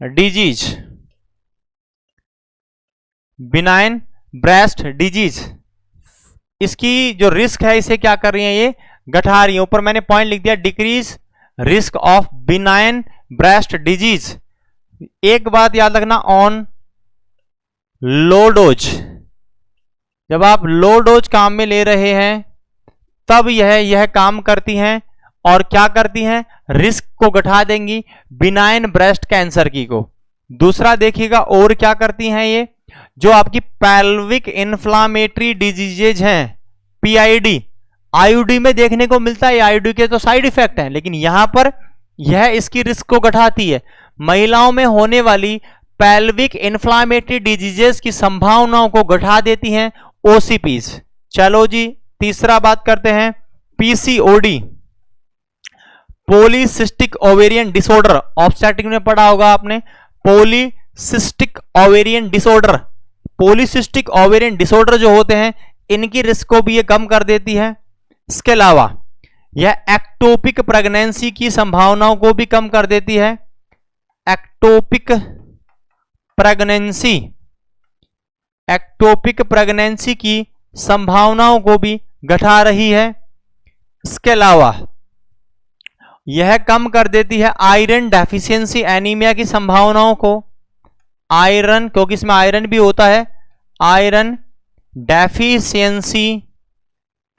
disease. Benign breast disease, इसकी जो रिस्क है इसे क्या कर रही है? ये घटा रही है। ऊपर मैंने पॉइंट लिख दिया, decrease risk of benign breast disease. एक बात याद रखना, ऑन लो डोज, जब आप लो डोज काम में ले रहे हैं तब यह काम करती हैं। और क्या करती हैं? रिस्क को घटा देंगी बिनाइन ब्रेस्ट कैंसर की को। दूसरा देखिएगा और क्या करती हैं ये, जो आपकी पेल्विक इन्फ्लामेटरी डिजीजेज हैं, पीआईडी, आईयूडी में देखने को मिलता है। आईयूडी के तो साइड इफेक्ट हैं, लेकिन यहां पर यह इसकी रिस्क को घटाती है। महिलाओं में होने वाली पेल्विक इन्फ्लामेटरी डिजीजेस की संभावनाओं को घटा देती हैं ओसीपीज। चलो जी, तीसरा बात करते हैं PCOD, polycystic ovarian disorder. Obstetric में पढ़ा होगा आपने, polycystic ovarian disorder. Polycystic ovarian disorder जो होते हैं, इनकी रिस्क को भी ये कम कर देती है। इसके अलावा यह एक्टोपिक प्रेगनेंसी की संभावनाओं को भी कम कर देती है। एक्टोपिक प्रेगनेंसी की संभावनाओं को भी घटा रही है। इसके अलावा यह कम कर देती है आयरन डेफिशिएंसी एनीमिया की संभावनाओं को। आयरन, क्योंकि इसमें आयरन भी होता है, आयरन डेफिशिएंसी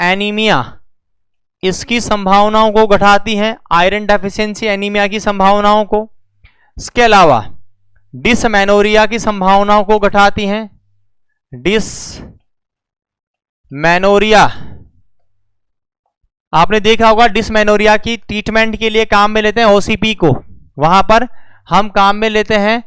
एनीमिया इसकी संभावनाओं को घटाती हैं, आयरन डेफिशिएंसी एनीमिया की संभावनाओं को। इसके अलावा डिसमेनोरिया की संभावनाओं को घटाती हैं। डिसमेनोरिया, आपने देखा होगा डिसमेनोरिया की ट्रीटमेंट के लिए काम में लेते हैं ओसीपी को, वहां पर हम काम में लेते हैं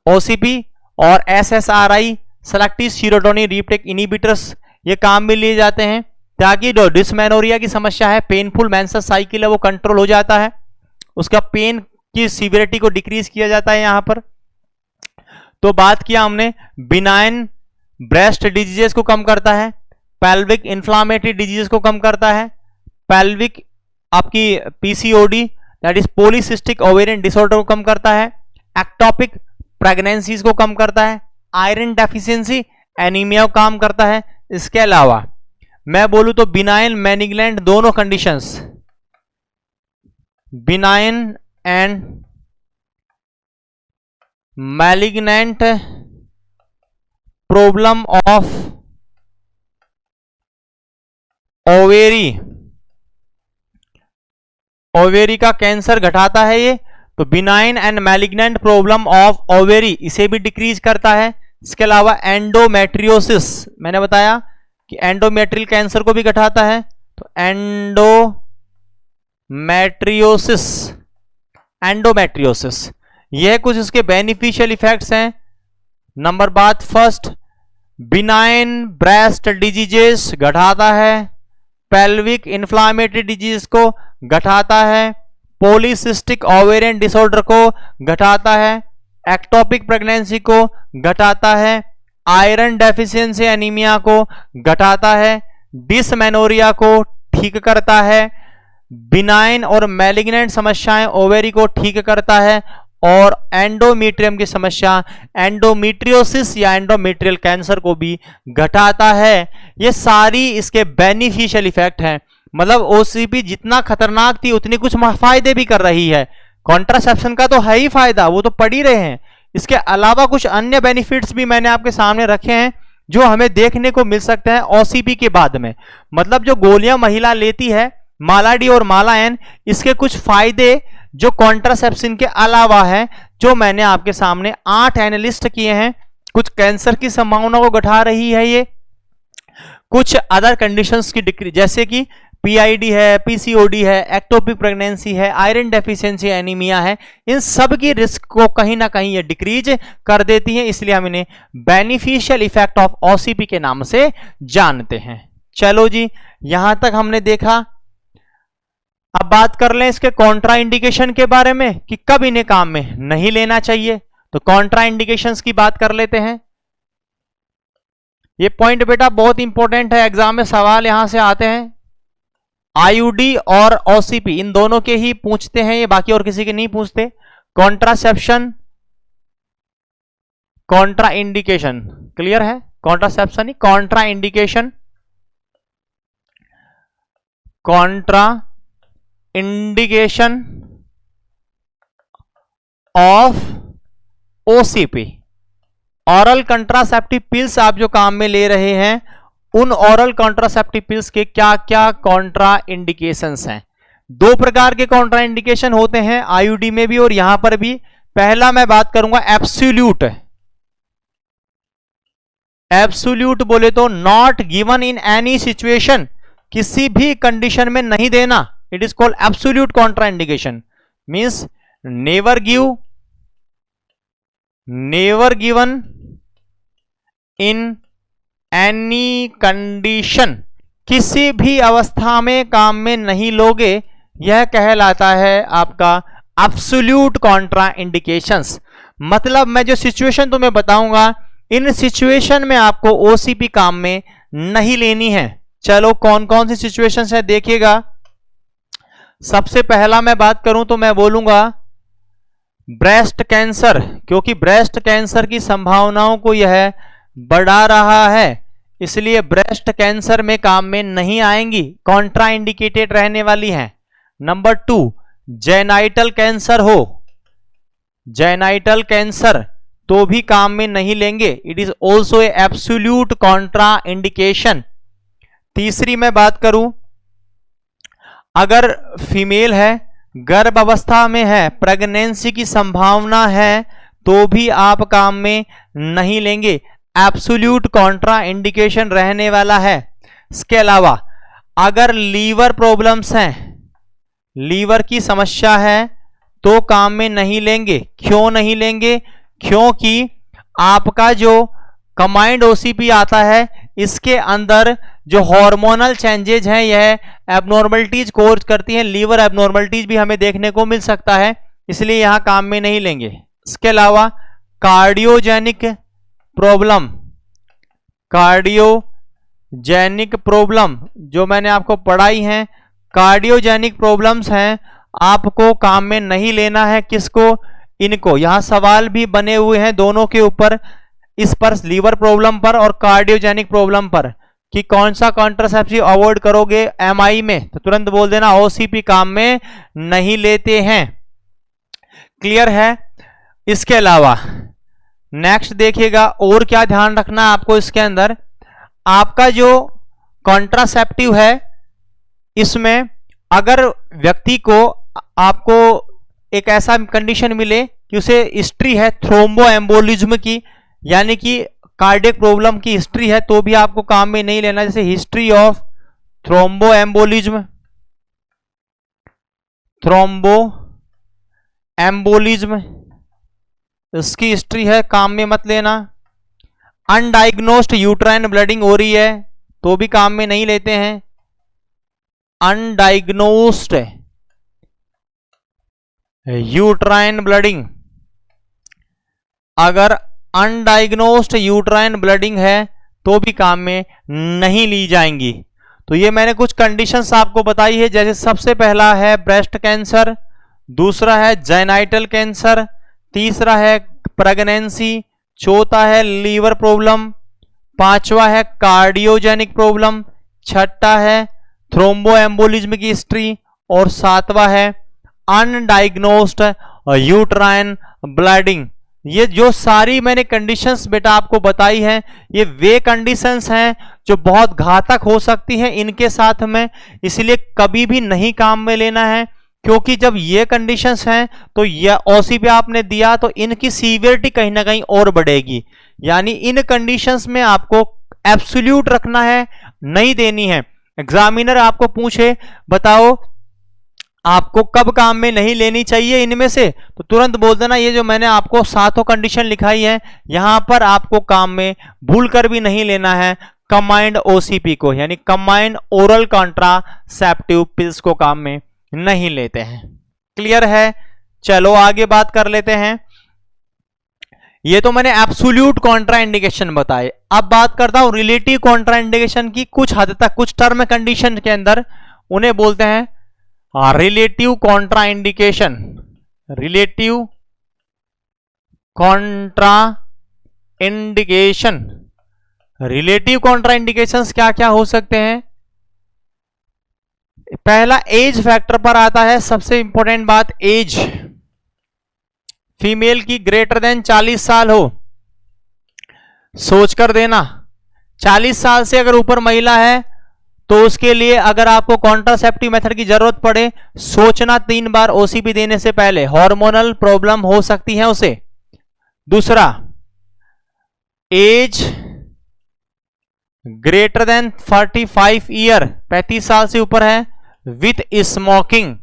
ओसीपी और SSRI selective serotonin reuptake inhibitors, ये काम में लिए जाते हैं ताकि जो डिसमेनोरिया की समस्या है, पेनफुल मेंसेस साइकिल है, वो कंट्रोल हो जाता है, उसका पेन की सीवियरिटी को डिक्रीज किया जाता है यहां पर। तो बात किया हमने, बिनाइन ब्रेस्ट डिजीजेस को कम करता है, पेल्विक इंफ्लामेटरी डिजीजेस को कम करता है, पेल्विक आपकी PCOD that is polycystic ovarian disorder को कम करता है, एक्टोपिक प्रेगनेंसीज को कम करता है, आयरन डेफिशिएंसी एनीमिया को काम करता है। इसके अलावा मैं बोलूं तो बिनाइन मैलिग्नेंट दोनों conditions, benign and malignant problem of ovary, ovary का कैंसर घटाता है ये, तो benign and malignant problem of ovary इसे भी डिक्रीज करता है। इसके अलावा एंडोमेट्रियोसिस, मैंने बताया कि एंडोमेट्रियल कैंसर को भी घटाता है, तो एंडोमेट्रियोसिस यह कुछ इसके बेनिफिशियल इफेक्ट्स हैं। नंबर बात फर्स्ट, बिनाइन ब्रेस्ट डिजीजेस घटाता है, पेल्विक इन्फ्लामेटरी डिजीज को घटाता है, पॉलीसिस्टिक ओवेरियन डिसऑर्डर को घटाता है, एक्टोपिक प्रेगनेंसी को घटाता है, आयरन डेफिशिएंसी एनीमिया को घटाता है, डिसमेनोरिया को ठीक करता है, बिनाइन और मैलिग्नेंट समस्याएं ओवेरी को ठीक करता है, और एंडोमेट्रियम की समस्या एंडोमेट्रियोसिस या एंडोमेट्रियल कैंसर को भी घटाता है। ये सारी इसके बेनिफिशियल इफेक्ट हैं। मतलब ओसीपी जितना खतरनाक थी उतनी कुछ फायदे भी कर रही है। कॉन्ट्रासेप्शन का तो है ही फायदा, वो तो पढ़ ही रहे हैं। इसके अलावा कुछ अन्य बेनिफिट्स भी मैंने आपके सामने रखे हैं जो हमें देखने को मिल सकते हैं ओसीपी के बाद में। मतलब जो गोलियां महिला लेती है माला डी और माला एन, इसके कुछ फायदे जो कॉन्ट्रासेप्शन के अलावा है, जो मैंने आपके सामने 8 एनालिस्ट किए हैं। कुछ कैंसर की संभावना को घटा रही है ये, कुछ अदर कंडीशंस की डिक्रीज जैसे कि पीआईडी है, पीसीओडी है, एक्टोपिक प्रेगनेंसी है, आयरन डेफिशिएंसी एनीमिया है, इन सब की रिस्क को कहीं ना कहीं ये डिक्रीज कर देती है। इसलिए हम इन्हें बेनिफिशियल इफेक्ट ऑफ ओसीपी के नाम से जानते हैं। चलो जी, यहां तक हमने देखा। अब बात कर लें इसके कॉन्ट्रा इंडिकेशन के बारे में कि कब इन्हें काम में नहीं लेना चाहिए। तो कॉन्ट्रा इंडिकेशंस की बात कर लेते हैं। ये पॉइंट बेटा बहुत इंपॉर्टेंट है, एग्जाम में सवाल यहां से आते हैं। आईयूडी और ओसीपी इन दोनों के ही पूछते हैं ये, बाकी और किसी के नहीं पूछते। कॉन्ट्रासेप्शन, कॉन्ट्रा इंडिकेशन, क्लियर है? कॉन्ट्रासेप्शन ही contraindication, contraindication of OCP. Oral contraceptive pills आप जो काम में ले रहे हैं, उन ऑरल कॉन्ट्रासेप्टिव पिल्स के क्या क्या कॉन्ट्रा इंडिकेशंस हैं। 2 प्रकार के कॉन्ट्रा इंडिकेशन होते हैं आईयूडी में भी और यहां पर भी। पहला मैं बात करूंगा एब्सोल्यूट। एब्सोल्यूट बोले तो not given in any situation, किसी भी कंडीशन में नहीं देना। It is called absolute Contra indication. Means never given in any condition, किसी भी अवस्था में काम में नहीं लोगे, यह कहलाता है आपका एब्सोल्यूट कॉन्ट्रा इंडिकेशंस। मतलब मैं जो सिचुएशन तुम्हें बताऊंगा, इन सिचुएशन में आपको ओसीपी काम में नहीं लेनी है। चलो कौन कौन सी सिचुएशंस है देखिएगा। सबसे पहला मैं बात करूं तो मैं बोलूंगा ब्रेस्ट कैंसर, क्योंकि ब्रेस्ट कैंसर की संभावनाओं को यह बढ़ा रहा है, इसलिए ब्रेस्ट कैंसर में काम में नहीं आएंगी, कॉन्ट्रा इंडिकेटेड रहने वाली हैं। नंबर 2, जेनाइटल कैंसर हो, जेनाइटल कैंसर तो भी काम में नहीं लेंगे। It is also a absolute Contra indication. तीसरी मैं बात करूं अगर फीमेल है, गर्भ अवस्था में है, प्रेगनेंसी की संभावना है, तो भी आप काम में नहीं लेंगे, एब्सोल्यूट कॉन्ट्रा इंडिकेशन रहने वाला है। इसके अलावा अगर लीवर प्रॉब्लम्स हैं, लीवर की समस्या है, तो काम में नहीं लेंगे। क्यों नहीं लेंगे? क्योंकि आपका जो कंबाइंड ओसीपी आता है, इसके अंदर जो हार्मोनल चेंजेज हैं, यह एबनॉर्मलिटीज कोर्स करती हैं। लीवर एबनॉर्मलिटीज भी हमें देखने को मिल सकता है, इसलिए यहां काम में नहीं लेंगे। इसके अलावा कार्डियोजेनिक प्रॉब्लम, कार्डियोजेनिक प्रॉब्लम जो मैंने आपको पढ़ाई है, कार्डियोजेनिक प्रॉब्लम्स हैं, आपको काम में नहीं लेना है। किसको? इनको। यहां सवाल भी बने हुए हैं दोनों के ऊपर, इस पर, लीवर प्रॉब्लम पर और कार्डियोजेनिक प्रॉब्लम पर, कि कौन सा कॉन्ट्रासेप्टिव अवॉइड करोगे एमआई में, तो तुरंत बोल देना ओसीपी काम में नहीं लेते हैं। क्लियर है? इसके अलावा नेक्स्ट देखिएगा, और क्या ध्यान रखना है आपको इसके अंदर, आपका जो कॉन्ट्रासेप्टिव है, इसमें अगर व्यक्ति को, आपको एक ऐसा कंडीशन मिले कि उसे हिस्ट्री है थ्रोम्बोएम्बोलिज्म की, यानी कि कार्डियक प्रॉब्लम की हिस्ट्री है, तो भी आपको काम में नहीं लेना। जैसे हिस्ट्री ऑफ थ्रोम्बोएम्बोलिज्म, थ्रोम्बोएम्बोलिज्म इसकी हिस्ट्री है, काम में मत लेना। अनडायग्नोस्ड यूट्राइन ब्लीडिंग हो रही है, तो भी काम में नहीं लेते हैं। अनडायग्नोस्ड यूट्राइन ब्लीडिंग, अगर अनडायग्नोस्ड यूट्राइन ब्लीडिंग है तो भी काम में नहीं ली जाएंगी। तो ये मैंने कुछ कंडीशंस आपको बताई है, जैसे सबसे पहला है ब्रेस्ट कैंसर, दूसरा है जेनाइटल कैंसर, तीसरा है प्रेगनेंसी, चौथा है लीवर प्रॉब्लम, पांचवा है कार्डियोजेनिक प्रॉब्लम, छठा है थ्रोम्बोएम्बोलिज्म की हिस्ट्री, और सातवां है अनडायग्नोस्ड यूट्राइन ब्लीडिंग। ये जो सारी मैंने कंडीशंस बेटा आपको बताई हैं, ये वे कंडीशंस हैं जो बहुत घातक हो सकती हैं इनके साथ में, इसलिए कभी भी नहीं काम में लेना है। क्योंकि जब ये कंडीशंस हैं तो ये ओसीपी आपने दिया तो इनकी सीवियरिटी कहीं ना कहीं और बढ़ेगी। यानी इन कंडीशंस में आपको एब्सोल्यूट रखना है, नहीं देनी है। एग्जामिनर आपको पूछे बताओ आपको कब काम में नहीं लेनी चाहिए इनमें से, तो तुरंत बोल देना ये जो मैंने आपको सातों कंडीशन लिखाई है, यहां पर आपको काम में भूल कर भी नहीं लेना है कंबाइंड ओसीपी को, यानी कंबाइंड ओरल कॉन्ट्रासेप्टिव पिल्स को काम में नहीं लेते हैं। क्लियर है? चलो आगे बात कर लेते हैं। ये तो मैंने एब्सोल्यूट कॉन्ट्राइंडिकेशन बताए, अब बात करता हूं रिलेटिव कॉन्ट्राइंडिकेशन की। कुछ हद तक कुछ टर्म कंडीशन के अंदर उन्हें बोलते हैं relative contraindication. Relative contraindication, relative contraindications क्या क्या हो सकते हैं? पहला एज फैक्टर पर आता है, सबसे इंपॉर्टेंट बात एज। फीमेल की ग्रेटर देन 40 साल हो, सोचकर देना। 40 साल से अगर ऊपर महिला है तो उसके लिए अगर आपको कॉन्ट्रासेप्टिव मेथड की जरूरत पड़े, सोचना 3 बार ओसीपी देने से पहले, हार्मोनल प्रॉब्लम हो सकती है उसे। दूसरा, एज ग्रेटर देन 45 ईयर, 35 साल से ऊपर है, विथ स्मोकिंग।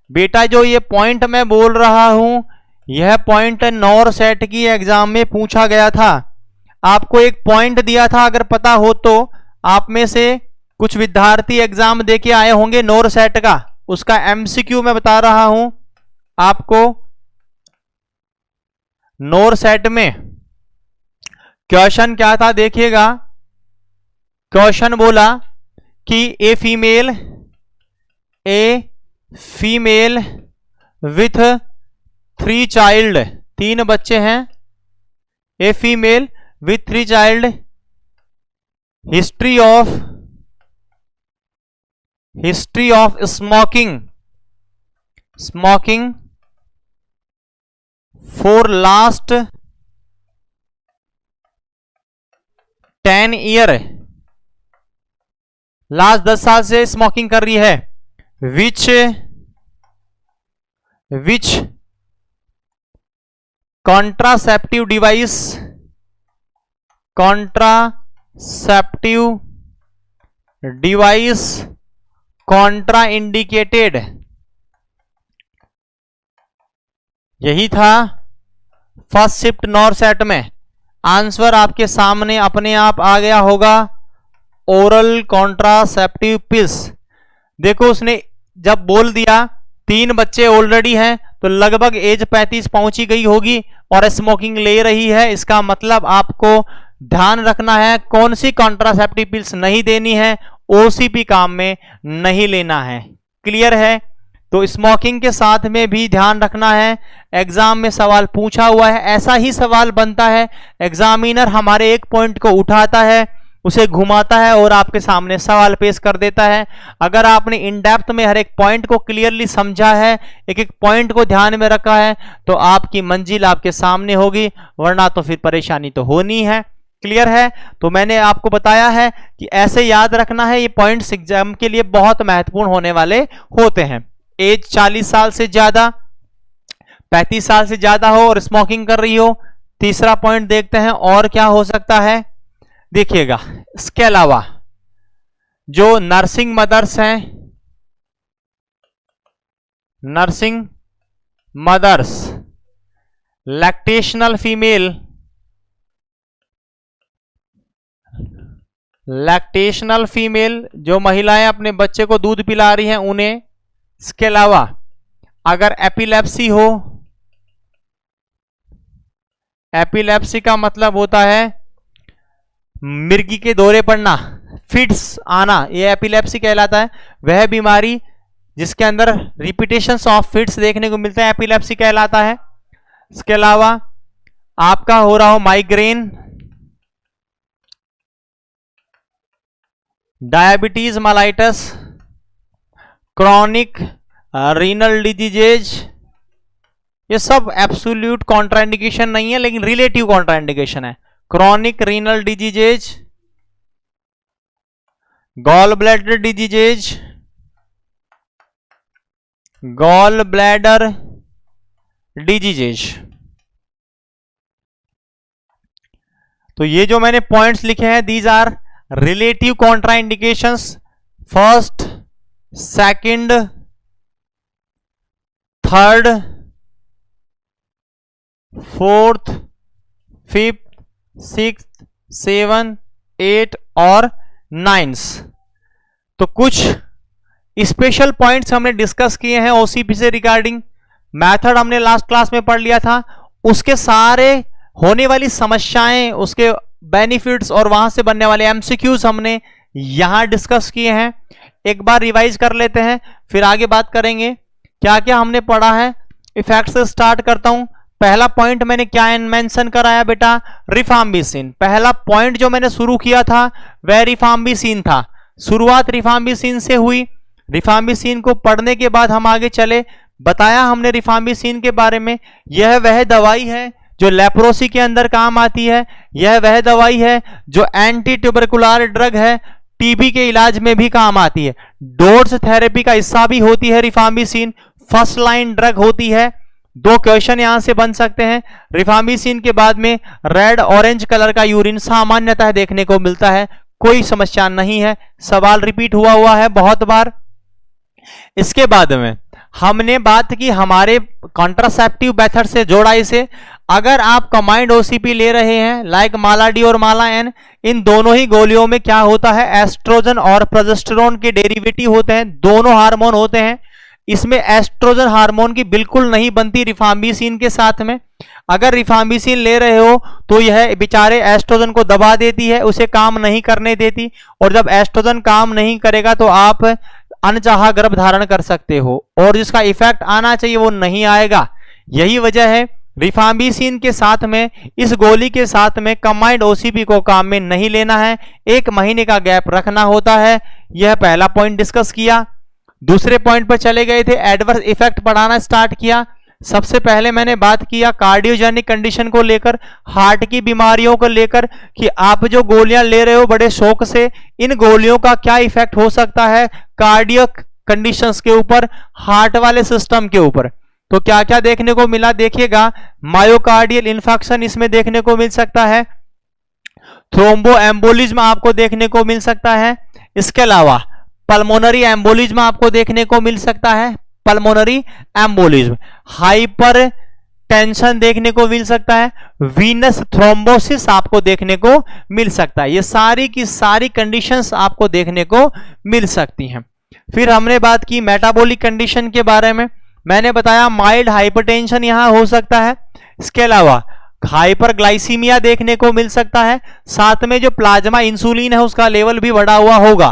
बेटा जो ये पॉइंट मैं बोल रहा हूं, यह पॉइंट नॉर सेट की एग्जाम में पूछा गया था। आपको एक पॉइंट दिया था, अगर पता हो तो आप में से कुछ विद्यार्थी एग्जाम देके आए होंगे नॉर सेट का, उसका एमसीक्यू मैं बता रहा हूं आपको। नॉर सेट में क्वेश्चन क्या था देखिएगा। क्वेश्चन बोला कि ए फीमेल विथ 3 चाइल्ड, 3 बच्चे हैं। A female with 3 child, history of smoking for last 10 year, last 10 साल से स्मोकिंग कर रही है। which contraceptive device contraindicated। यही था फर्स्ट शिफ्ट नॉर सेट में। आंसर आपके सामने अपने आप आ गया होगा, ओरल कॉन्ट्रासेप्टिव पिल्स। देखो उसने जब बोल दिया 3 बच्चे ऑलरेडी हैं तो लगभग एज 35 पहुंची गई होगी और स्मोकिंग ले रही है। इसका मतलब आपको ध्यान रखना है कौन सी कॉन्ट्रासेप्टिव पिल्स नहीं देनी है, ओसीपी काम में नहीं लेना है। क्लियर है? तो स्मोकिंग के साथ में भी ध्यान रखना है। एग्जाम में सवाल पूछा हुआ है, ऐसा ही सवाल बनता है। एग्जामिनर हमारे एक पॉइंट को उठाता है, उसे घुमाता है और आपके सामने सवाल पेश कर देता है। अगर आपने इन डेप्थ में हर एक पॉइंट को क्लियरली समझा है, एक एक पॉइंट को ध्यान में रखा है, तो आपकी मंजिल आपके सामने होगी, वरना तो फिर परेशानी तो होनी है। क्लियर है? तो मैंने आपको बताया है कि ऐसे याद रखना है, ये पॉइंट्स एग्जाम के लिए बहुत महत्वपूर्ण होने वाले होते हैं। एज 40 साल से ज्यादा, 35 साल से ज्यादा हो और स्मोकिंग कर रही हो। तीसरा पॉइंट देखते हैं और क्या हो सकता है। देखिएगा, इसके अलावा जो नर्सिंग मदर्स हैं, नर्सिंग मदर्स, लैक्टेशनल फीमेल जो महिलाएं अपने बच्चे को दूध पिला रही हैं उन्हें। इसके अलावा अगर एपिलेप्सी हो, एपिलेप्सी का मतलब होता है मिर्गी के दौरे पड़ना, फिट्स आना, ये एपिलेप्सी कहलाता है। वह बीमारी जिसके अंदर रिपीटेशंस ऑफ फिट्स देखने को मिलते हैं, एपिलेप्सी कहलाता है। इसके अलावा आपका हो रहा हो migraine, diabetes mellitus, chronic renal diseases, ये सब एब्सोल्यूट कॉन्ट्राइंडिकेशन नहीं है लेकिन रिलेटिव कॉन्ट्राइंडिकेशन है। Chronic renal diseases, gall bladder diseases, gall bladder diseases. तो ये जो मैंने पॉइंट्स लिखे हैं, these are relative contraindications. First, second, third, fourth, fifth, sixth, 7, 8 और 9। तो कुछ स्पेशल पॉइंट्स हमने डिस्कस किए हैं ओसीपी से रिगार्डिंग। मेथड हमने लास्ट क्लास में पढ़ लिया था, उसके सारे होने वाली समस्याएं, उसके बेनिफिट्स और वहां से बनने वाले एमसीक्यूज हमने यहां डिस्कस किए हैं। एक बार रिवाइज कर लेते हैं, फिर आगे बात करेंगे क्या क्या हमने पढ़ा है। इफेक्ट से स्टार्ट करता हूं। पहला पॉइंट मैंने क्या मेंशन कराया बेटा, रिफाम्बिसिन। पहला पॉइंट जो मैंने शुरू किया था वह रिफाम्बिसिन था। शुरुआत रिफाम्बिसिन से हुई। रिफाम्बिसिन को पढ़ने के बाद हम आगे चले, बताया हमने रिफाम्बिसिन के बारे में। यह वह दवाई है जो लेप्रोसी के अंदर काम आती है। यह वह दवाई है जो एंटी ट्यूबरकुलर ड्रग है, टीबी के इलाज में भी काम आती है। डोट्स थेरेपी का हिस्सा भी होती है रिफाम्बिसिन। फर्स्ट लाइन ड्रग होती है। 2 क्वेश्चन यहां से बन सकते हैं। रिफाम्बिसिन के बाद में रेड ऑरेंज कलर का यूरिन सामान्यतः देखने को मिलता है, कोई समस्या नहीं है। सवाल रिपीट हुआ है बहुत बार। इसके बाद में हमने बात की हमारे कॉन्ट्रासेप्टिव मेथड से जोड़ा इसे। अगर आप कंबाइंड ओसीपी ले रहे हैं लाइक माला डी और माला एन, इन दोनों ही गोलियों में क्या होता है, एस्ट्रोजन और प्रोजेस्टेरोन के डेरिवेटिव होते हैं, दोनों हार्मोन होते हैं। इसमें एस्ट्रोजन हार्मोन की बिल्कुल नहीं बनती रिफाम्बिसिन के साथ में। अगर रिफाम्बिसिन ले रहे हो तो यह बेचारे एस्ट्रोजन को दबा देती है, उसे काम नहीं करने देती, और जब एस्ट्रोजन काम नहीं करेगा तो आप अनचाहा गर्भ धारण कर सकते हो और जिसका इफेक्ट आना चाहिए वो नहीं आएगा। यही वजह है रिफाम्बिसिन के साथ में, इस गोली के साथ में कंबाइंड ओसीपी को काम में नहीं लेना है, 1 महीने का गैप रखना होता है। यह पहला पॉइंट डिस्कस किया। दूसरे पॉइंट पर चले गए थे, एडवर्स इफेक्ट पढ़ाना स्टार्ट किया। सबसे पहले मैंने बात किया कार्डियोजेनिक कंडीशन को लेकर, हार्ट की बीमारियों को लेकर, कि आप जो गोलियां ले रहे हो बड़े शौक से, इन गोलियों का क्या इफेक्ट हो सकता है कंडीशंस के ऊपर, हार्ट वाले सिस्टम के ऊपर। तो क्या क्या देखने को मिला देखिएगा, मायोकार्डियल इन्फेक्शन इसमें देखने को मिल सकता है, थ्रोम्बो एम्बोलिज्म आपको देखने को मिल सकता है, इसके अलावा पल्मोनरी एम्बोलिज्म आपको देखने को मिल सकता है, पल्मोनरी एम्बोलिज्म, हाइपर टेंशन देखने को मिल सकता है, वीनस थ्रोम्बोसिस आपको देखने को मिल सकता है। ये सारी की सारी कंडीशंस आपको देखने को मिल सकती हैं। फिर हमने बात की मेटाबॉलिक कंडीशन के बारे में, मैंने बताया माइल्ड हाइपरटेंशन यहां हो सकता है, इसके अलावा हाइपरग्लाइसीमिया देखने को मिल सकता है, साथ में जो प्लाज्मा इंसुलिन है उसका लेवल भी बढ़ा हुआ होगा,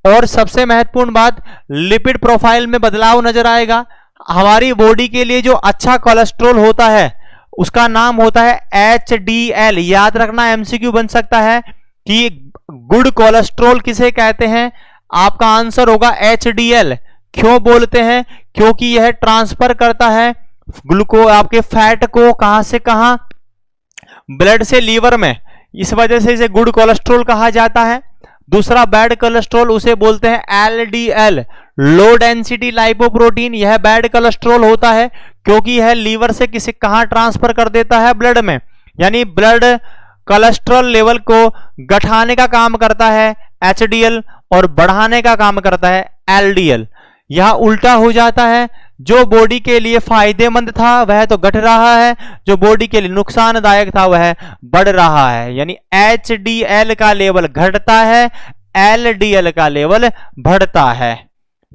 और सबसे महत्वपूर्ण बात लिपिड प्रोफाइल में बदलाव नजर आएगा। हमारी बॉडी के लिए जो अच्छा कोलेस्ट्रॉल होता है उसका नाम होता है HDL, याद रखना, एमसीक्यू बन सकता है कि गुड कोलेस्ट्रॉल किसे कहते हैं, आपका आंसर होगा HDL। क्यों बोलते हैं, क्योंकि यह ट्रांसफर करता है आपके फैट को कहां से कहां, ब्लड से लीवर में, इस वजह से इसे गुड कोलेस्ट्रॉल कहा जाता है। दूसरा बैड कोलेस्ट्रॉल उसे बोलते हैं LDL, लो डेंसिटी लाइपोप्रोटीन, यह बैड कोलेस्ट्रॉल होता है क्योंकि यह लीवर से किसी कहां ट्रांसफर कर देता है, ब्लड में, यानी ब्लड कोलेस्ट्रॉल लेवल को घटाने का काम करता है HDL और बढ़ाने का काम करता है LDL। यह उल्टा हो जाता है, जो बॉडी के लिए फायदेमंद था वह तो घट रहा है, जो बॉडी के लिए नुकसानदायक था वह बढ़ रहा है, यानी HDL का लेवल घटता है, LDL का लेवल बढ़ता है।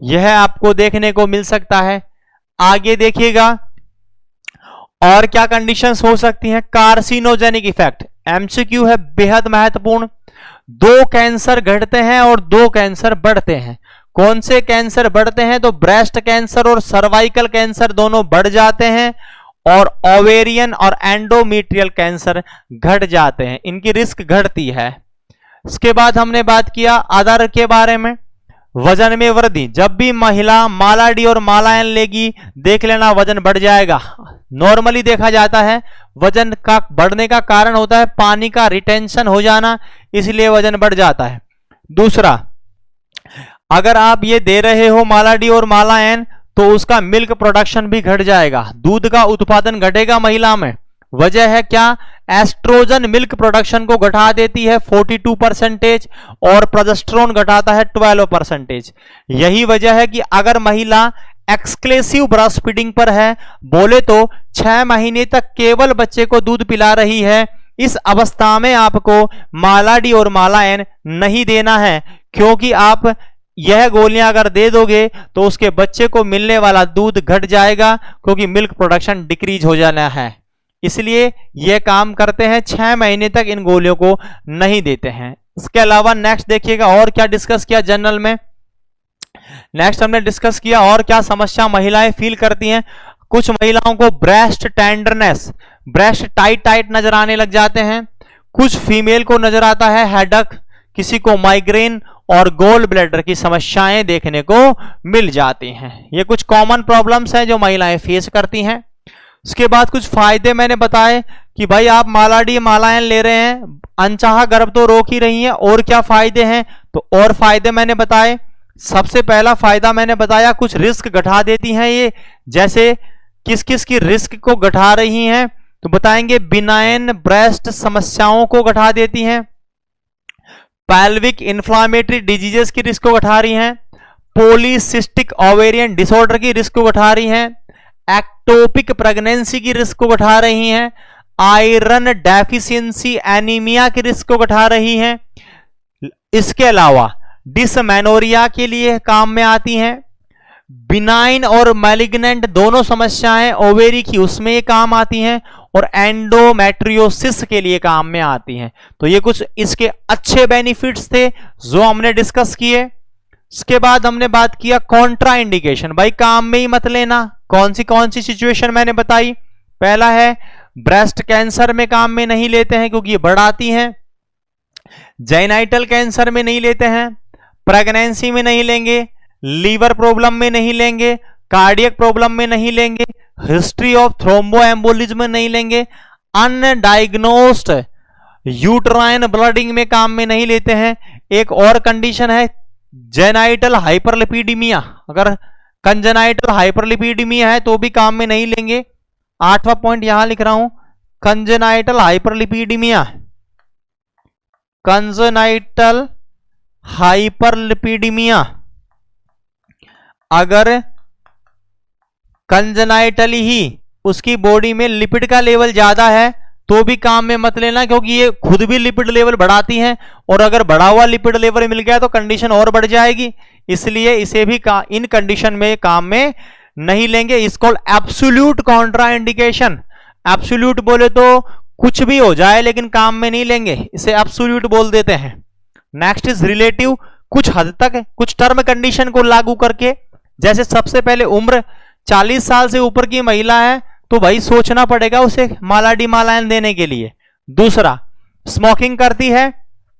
यह आपको देखने को मिल सकता है। आगे देखिएगा और क्या कंडीशंस हो सकती हैं, कार्सिनोजेनिक इफेक्ट, एमसीक्यू है, बेहद महत्वपूर्ण। 2 कैंसर घटते हैं और 2 कैंसर बढ़ते हैं। कौन से कैंसर बढ़ते हैं, तो ब्रेस्ट कैंसर और सर्वाइकल कैंसर दोनों बढ़ जाते हैं, और ओवेरियन और एंडोमेट्रियल कैंसर घट जाते हैं, इनकी रिस्क घटती है। इसके बाद हमने बात किया अदर के बारे में, वजन में वृद्धि, जब भी महिला माला डी और माला एन लेगी देख लेना वजन बढ़ जाएगा। नॉर्मली देखा जाता है वजन का बढ़ने का कारण होता है पानी का रिटेंशन हो जाना, इसलिए वजन बढ़ जाता है। दूसरा, अगर आप ये दे रहे हो माला डी और माला एन तो उसका मिल्क प्रोडक्शन भी घट जाएगा, दूध का उत्पादन घटेगा महिला में। वजह है क्या, एस्ट्रोजन मिल्क प्रोडक्शन को घटा देती है 42% और प्रोजेस्टेरोन घटाता है 12%। यही वजह है कि अगर महिला एक्सक्लूसिव ब्रेस्ट फीडिंग पर है, बोले तो 6 महीने तक केवल बच्चे को दूध पिला रही है, इस अवस्था में आपको माला डी और माला एन नहीं देना है, क्योंकि आप यह गोलियां अगर दे दोगे तो उसके बच्चे को मिलने वाला दूध घट जाएगा, क्योंकि मिल्क प्रोडक्शन डिक्रीज हो जाना है। इसलिए यह काम करते हैं, 6 महीने तक इन गोलियों को नहीं देते हैं। इसके अलावा नेक्स्ट देखिएगा और क्या डिस्कस किया जनरल में। नेक्स्ट हमने डिस्कस किया और क्या समस्या महिलाएं फील करती हैं। कुछ महिलाओं को breast tenderness, breast tight tight नजर आने लग जाते हैं। कुछ फीमेल को नजर आता है हेडेक, किसी को माइग्रेन और गोल ब्लैडर की समस्याएं देखने को मिल जाती हैं। ये कुछ कॉमन प्रॉब्लम्स हैं जो महिलाएं फेस करती हैं। उसके बाद कुछ फायदे मैंने बताए कि भाई आप माला डी माला एन ले रहे हैं, अनचाहा गर्भ तो रोक ही रही हैं, और क्या फायदे हैं, तो और फायदे मैंने बताए। सबसे पहला फायदा मैंने बताया कुछ रिस्क घटा देती हैं ये, जैसे किस किस की रिस्क को घटा रही हैं, तो बताएंगे बिनाइन ब्रेस्ट समस्याओं को घटा देती हैं, पैल्विक इन्फ्लामेटरी डिजीजेस की रिस्क को घटा रही हैं, पॉलीसिस्टिक ओवेरियन डिसऑर्डर की रिस्क को घटा रही हैं, एक्टोपिक प्रेगनेंसी की रिस्क को घटा रही हैं, आयरन डेफिशिएंसी एनीमिया की रिस्क को घटा रही हैं। इसके अलावा डिसमेनोरिया के लिए काम में आती हैं। बिनाइन और मैलिग्नेंट दोनों समस्याएं ओवेरी की, उसमें ये काम आती हैं, और एंडोमेट्रियोसिस के लिए काम में आती हैं। तो ये कुछ इसके अच्छे बेनिफिट्स थे जो हमने डिस्कस किए। इसके बाद हमने बात किया कॉन्ट्रा इंडिकेशन, भाई काम में ही मत लेना। कौन सी सिचुएशन मैंने बताई, पहला है ब्रेस्ट कैंसर में काम में नहीं लेते हैं क्योंकि ये बढ़ाती हैं, जेनाइटल कैंसर में नहीं लेते हैं, प्रेगनेंसी में नहीं लेंगे, लीवर प्रॉब्लम में नहीं लेंगे, कार्डियक प्रॉब्लम में नहीं लेंगे, हिस्ट्री ऑफ थ्रोम्बोएम्बोलिज्म में नहीं लेंगे, अनडायग्नोस्ड यूट्राइन ब्लडिंग में काम में नहीं लेते हैं। एक और कंडीशन है कंजेनाइटल हाइपरलिपिडीमिया, अगर कंजेनाइटल हाइपरलिपिडीमिया है तो भी काम में नहीं लेंगे। 8वां पॉइंट यहां लिख रहा हूं, कंजेनाइटल हाइपरलिपिडीमिया, कंजेनाइटल हाइपरलिपिडीमिया, अगर कंजेनाइटली ही उसकी बॉडी में लिपिड का लेवल ज्यादा है तो भी काम में मत लेना, क्योंकि ये खुद भी लिपिड लेवल बढ़ाती हैं और अगर बढ़ा हुआ लिपिड लेवल मिल गया तो कंडीशन और बढ़ जाएगी, इसलिए इसे भी इन कंडीशन में काम में नहीं लेंगे। इसको एब्सोल्यूट कॉन्ट्राइंडिकेशन, एब्सोल्यूट बोले तो कुछ भी हो जाए लेकिन काम में नहीं लेंगे, इसे एब्सोल्यूट बोल देते हैं। नेक्स्ट इज रिलेटिव, कुछ हद तक कुछ टर्म कंडीशन को लागू करके, जैसे सबसे पहले उम्र 40 साल से ऊपर की महिला है तो भाई सोचना पड़ेगा उसे मालाडीमालायन देने के लिए। दूसरा, स्मोकिंग करती है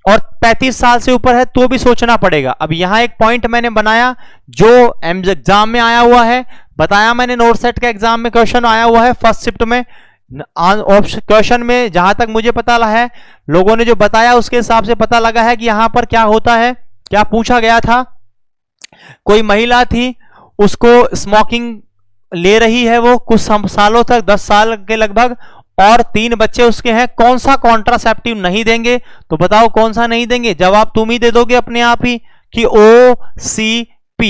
और 35 साल से ऊपर है तो भी सोचना पड़ेगा। अब यहां एक पॉइंट मैंने बनाया जो एग्जाम में आया हुआ है, बताया मैंने, नोट सेट का एग्जाम में क्वेश्चन आया हुआ है फर्स्ट शिफ्ट में। क्वेश्चन में जहां तक मुझे पता है, लोगों ने जो बताया उसके हिसाब से पता लगा है कि यहां पर क्या होता है, क्या पूछा गया था। कोई महिला थी, उसको स्मोकिंग ले रही है वो कुछ सालों तक, 10 साल के लगभग, और 3 बच्चे उसके हैं, कौन सा कॉन्ट्रासेप्टिव नहीं देंगे? तो बताओ कौन सा नहीं देंगे, जवाब तुम ही दे दोगे अपने आप ही कि OCP।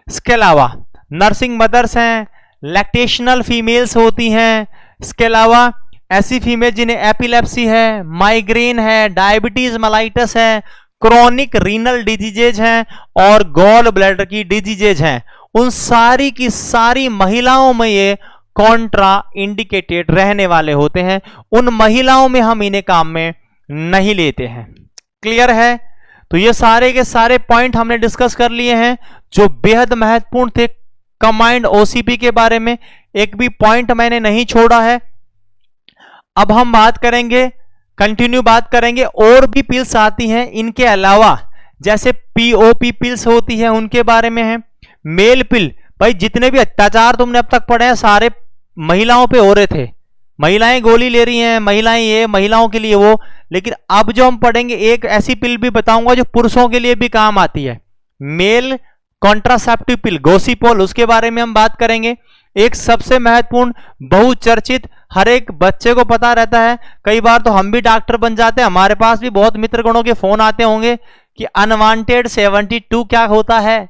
इसके अलावा नर्सिंग मदर्स हैं, लैक्टेशनल फीमेल्स होती हैं, इसके अलावा ऐसी फीमेल जिन्हें एपिलेप्सी है, माइग्रेन है, डायबिटीज मेलाइटस है, क्रॉनिक रीनल डिजीजेज हैं और गॉल ब्लैडर की डिजीजेज हैं, उन सारी की सारी महिलाओं में ये कॉन्ट्रा इंडिकेटेड रहने वाले होते हैं। उन महिलाओं में हम इन्हें काम में नहीं लेते हैं। क्लियर है? तो ये सारे के सारे पॉइंट हमने डिस्कस कर लिए हैं जो बेहद महत्वपूर्ण थे कंबाइंड OCP के बारे में, एक भी पॉइंट मैंने नहीं छोड़ा है। अब हम बात करेंगे, कंटिन्यू बात करेंगे, और भी पिल्स आती हैं इनके अलावा, जैसे POP पिल्स होती है उनके बारे में है। मेल पिल, भाई जितने भी अत्याचार तुमने अब तक पढ़े हैं सारे महिलाओं पे हो रहे थे, महिलाएं गोली ले रही हैं, महिलाएं ये, महिलाओं के लिए वो, लेकिन अब जो हम पढ़ेंगे एक ऐसी पिल भी बताऊंगा जो पुरुषों के लिए भी काम आती है, मेल कॉन्ट्रासेप्टिव पिल गोसिपोल, उसके बारे में हम बात करेंगे। एक सबसे महत्वपूर्ण, बहुचर्चित, हर एक बच्चे को पता रहता है, कई बार तो हम भी डॉक्टर बन जाते हैं, हमारे पास भी बहुत मित्रगणों के फोन आते होंगे कि अनवांटेड 72 क्या होता है,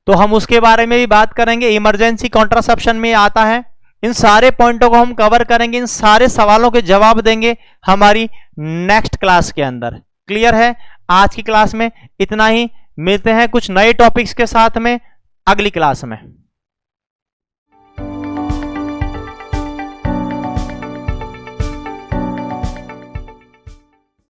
तो हम उसके बारे में भी बात करेंगे, इमरजेंसी कॉन्ट्रासेप्शन में आता है। इन सारे पॉइंटों को हम कवर करेंगे, इन सारे सवालों के जवाब देंगे हमारी नेक्स्ट क्लास के अंदर। क्लियर है? आज की क्लास में इतना ही, मिलते हैं कुछ नए टॉपिक्स के साथ में अगली क्लास में।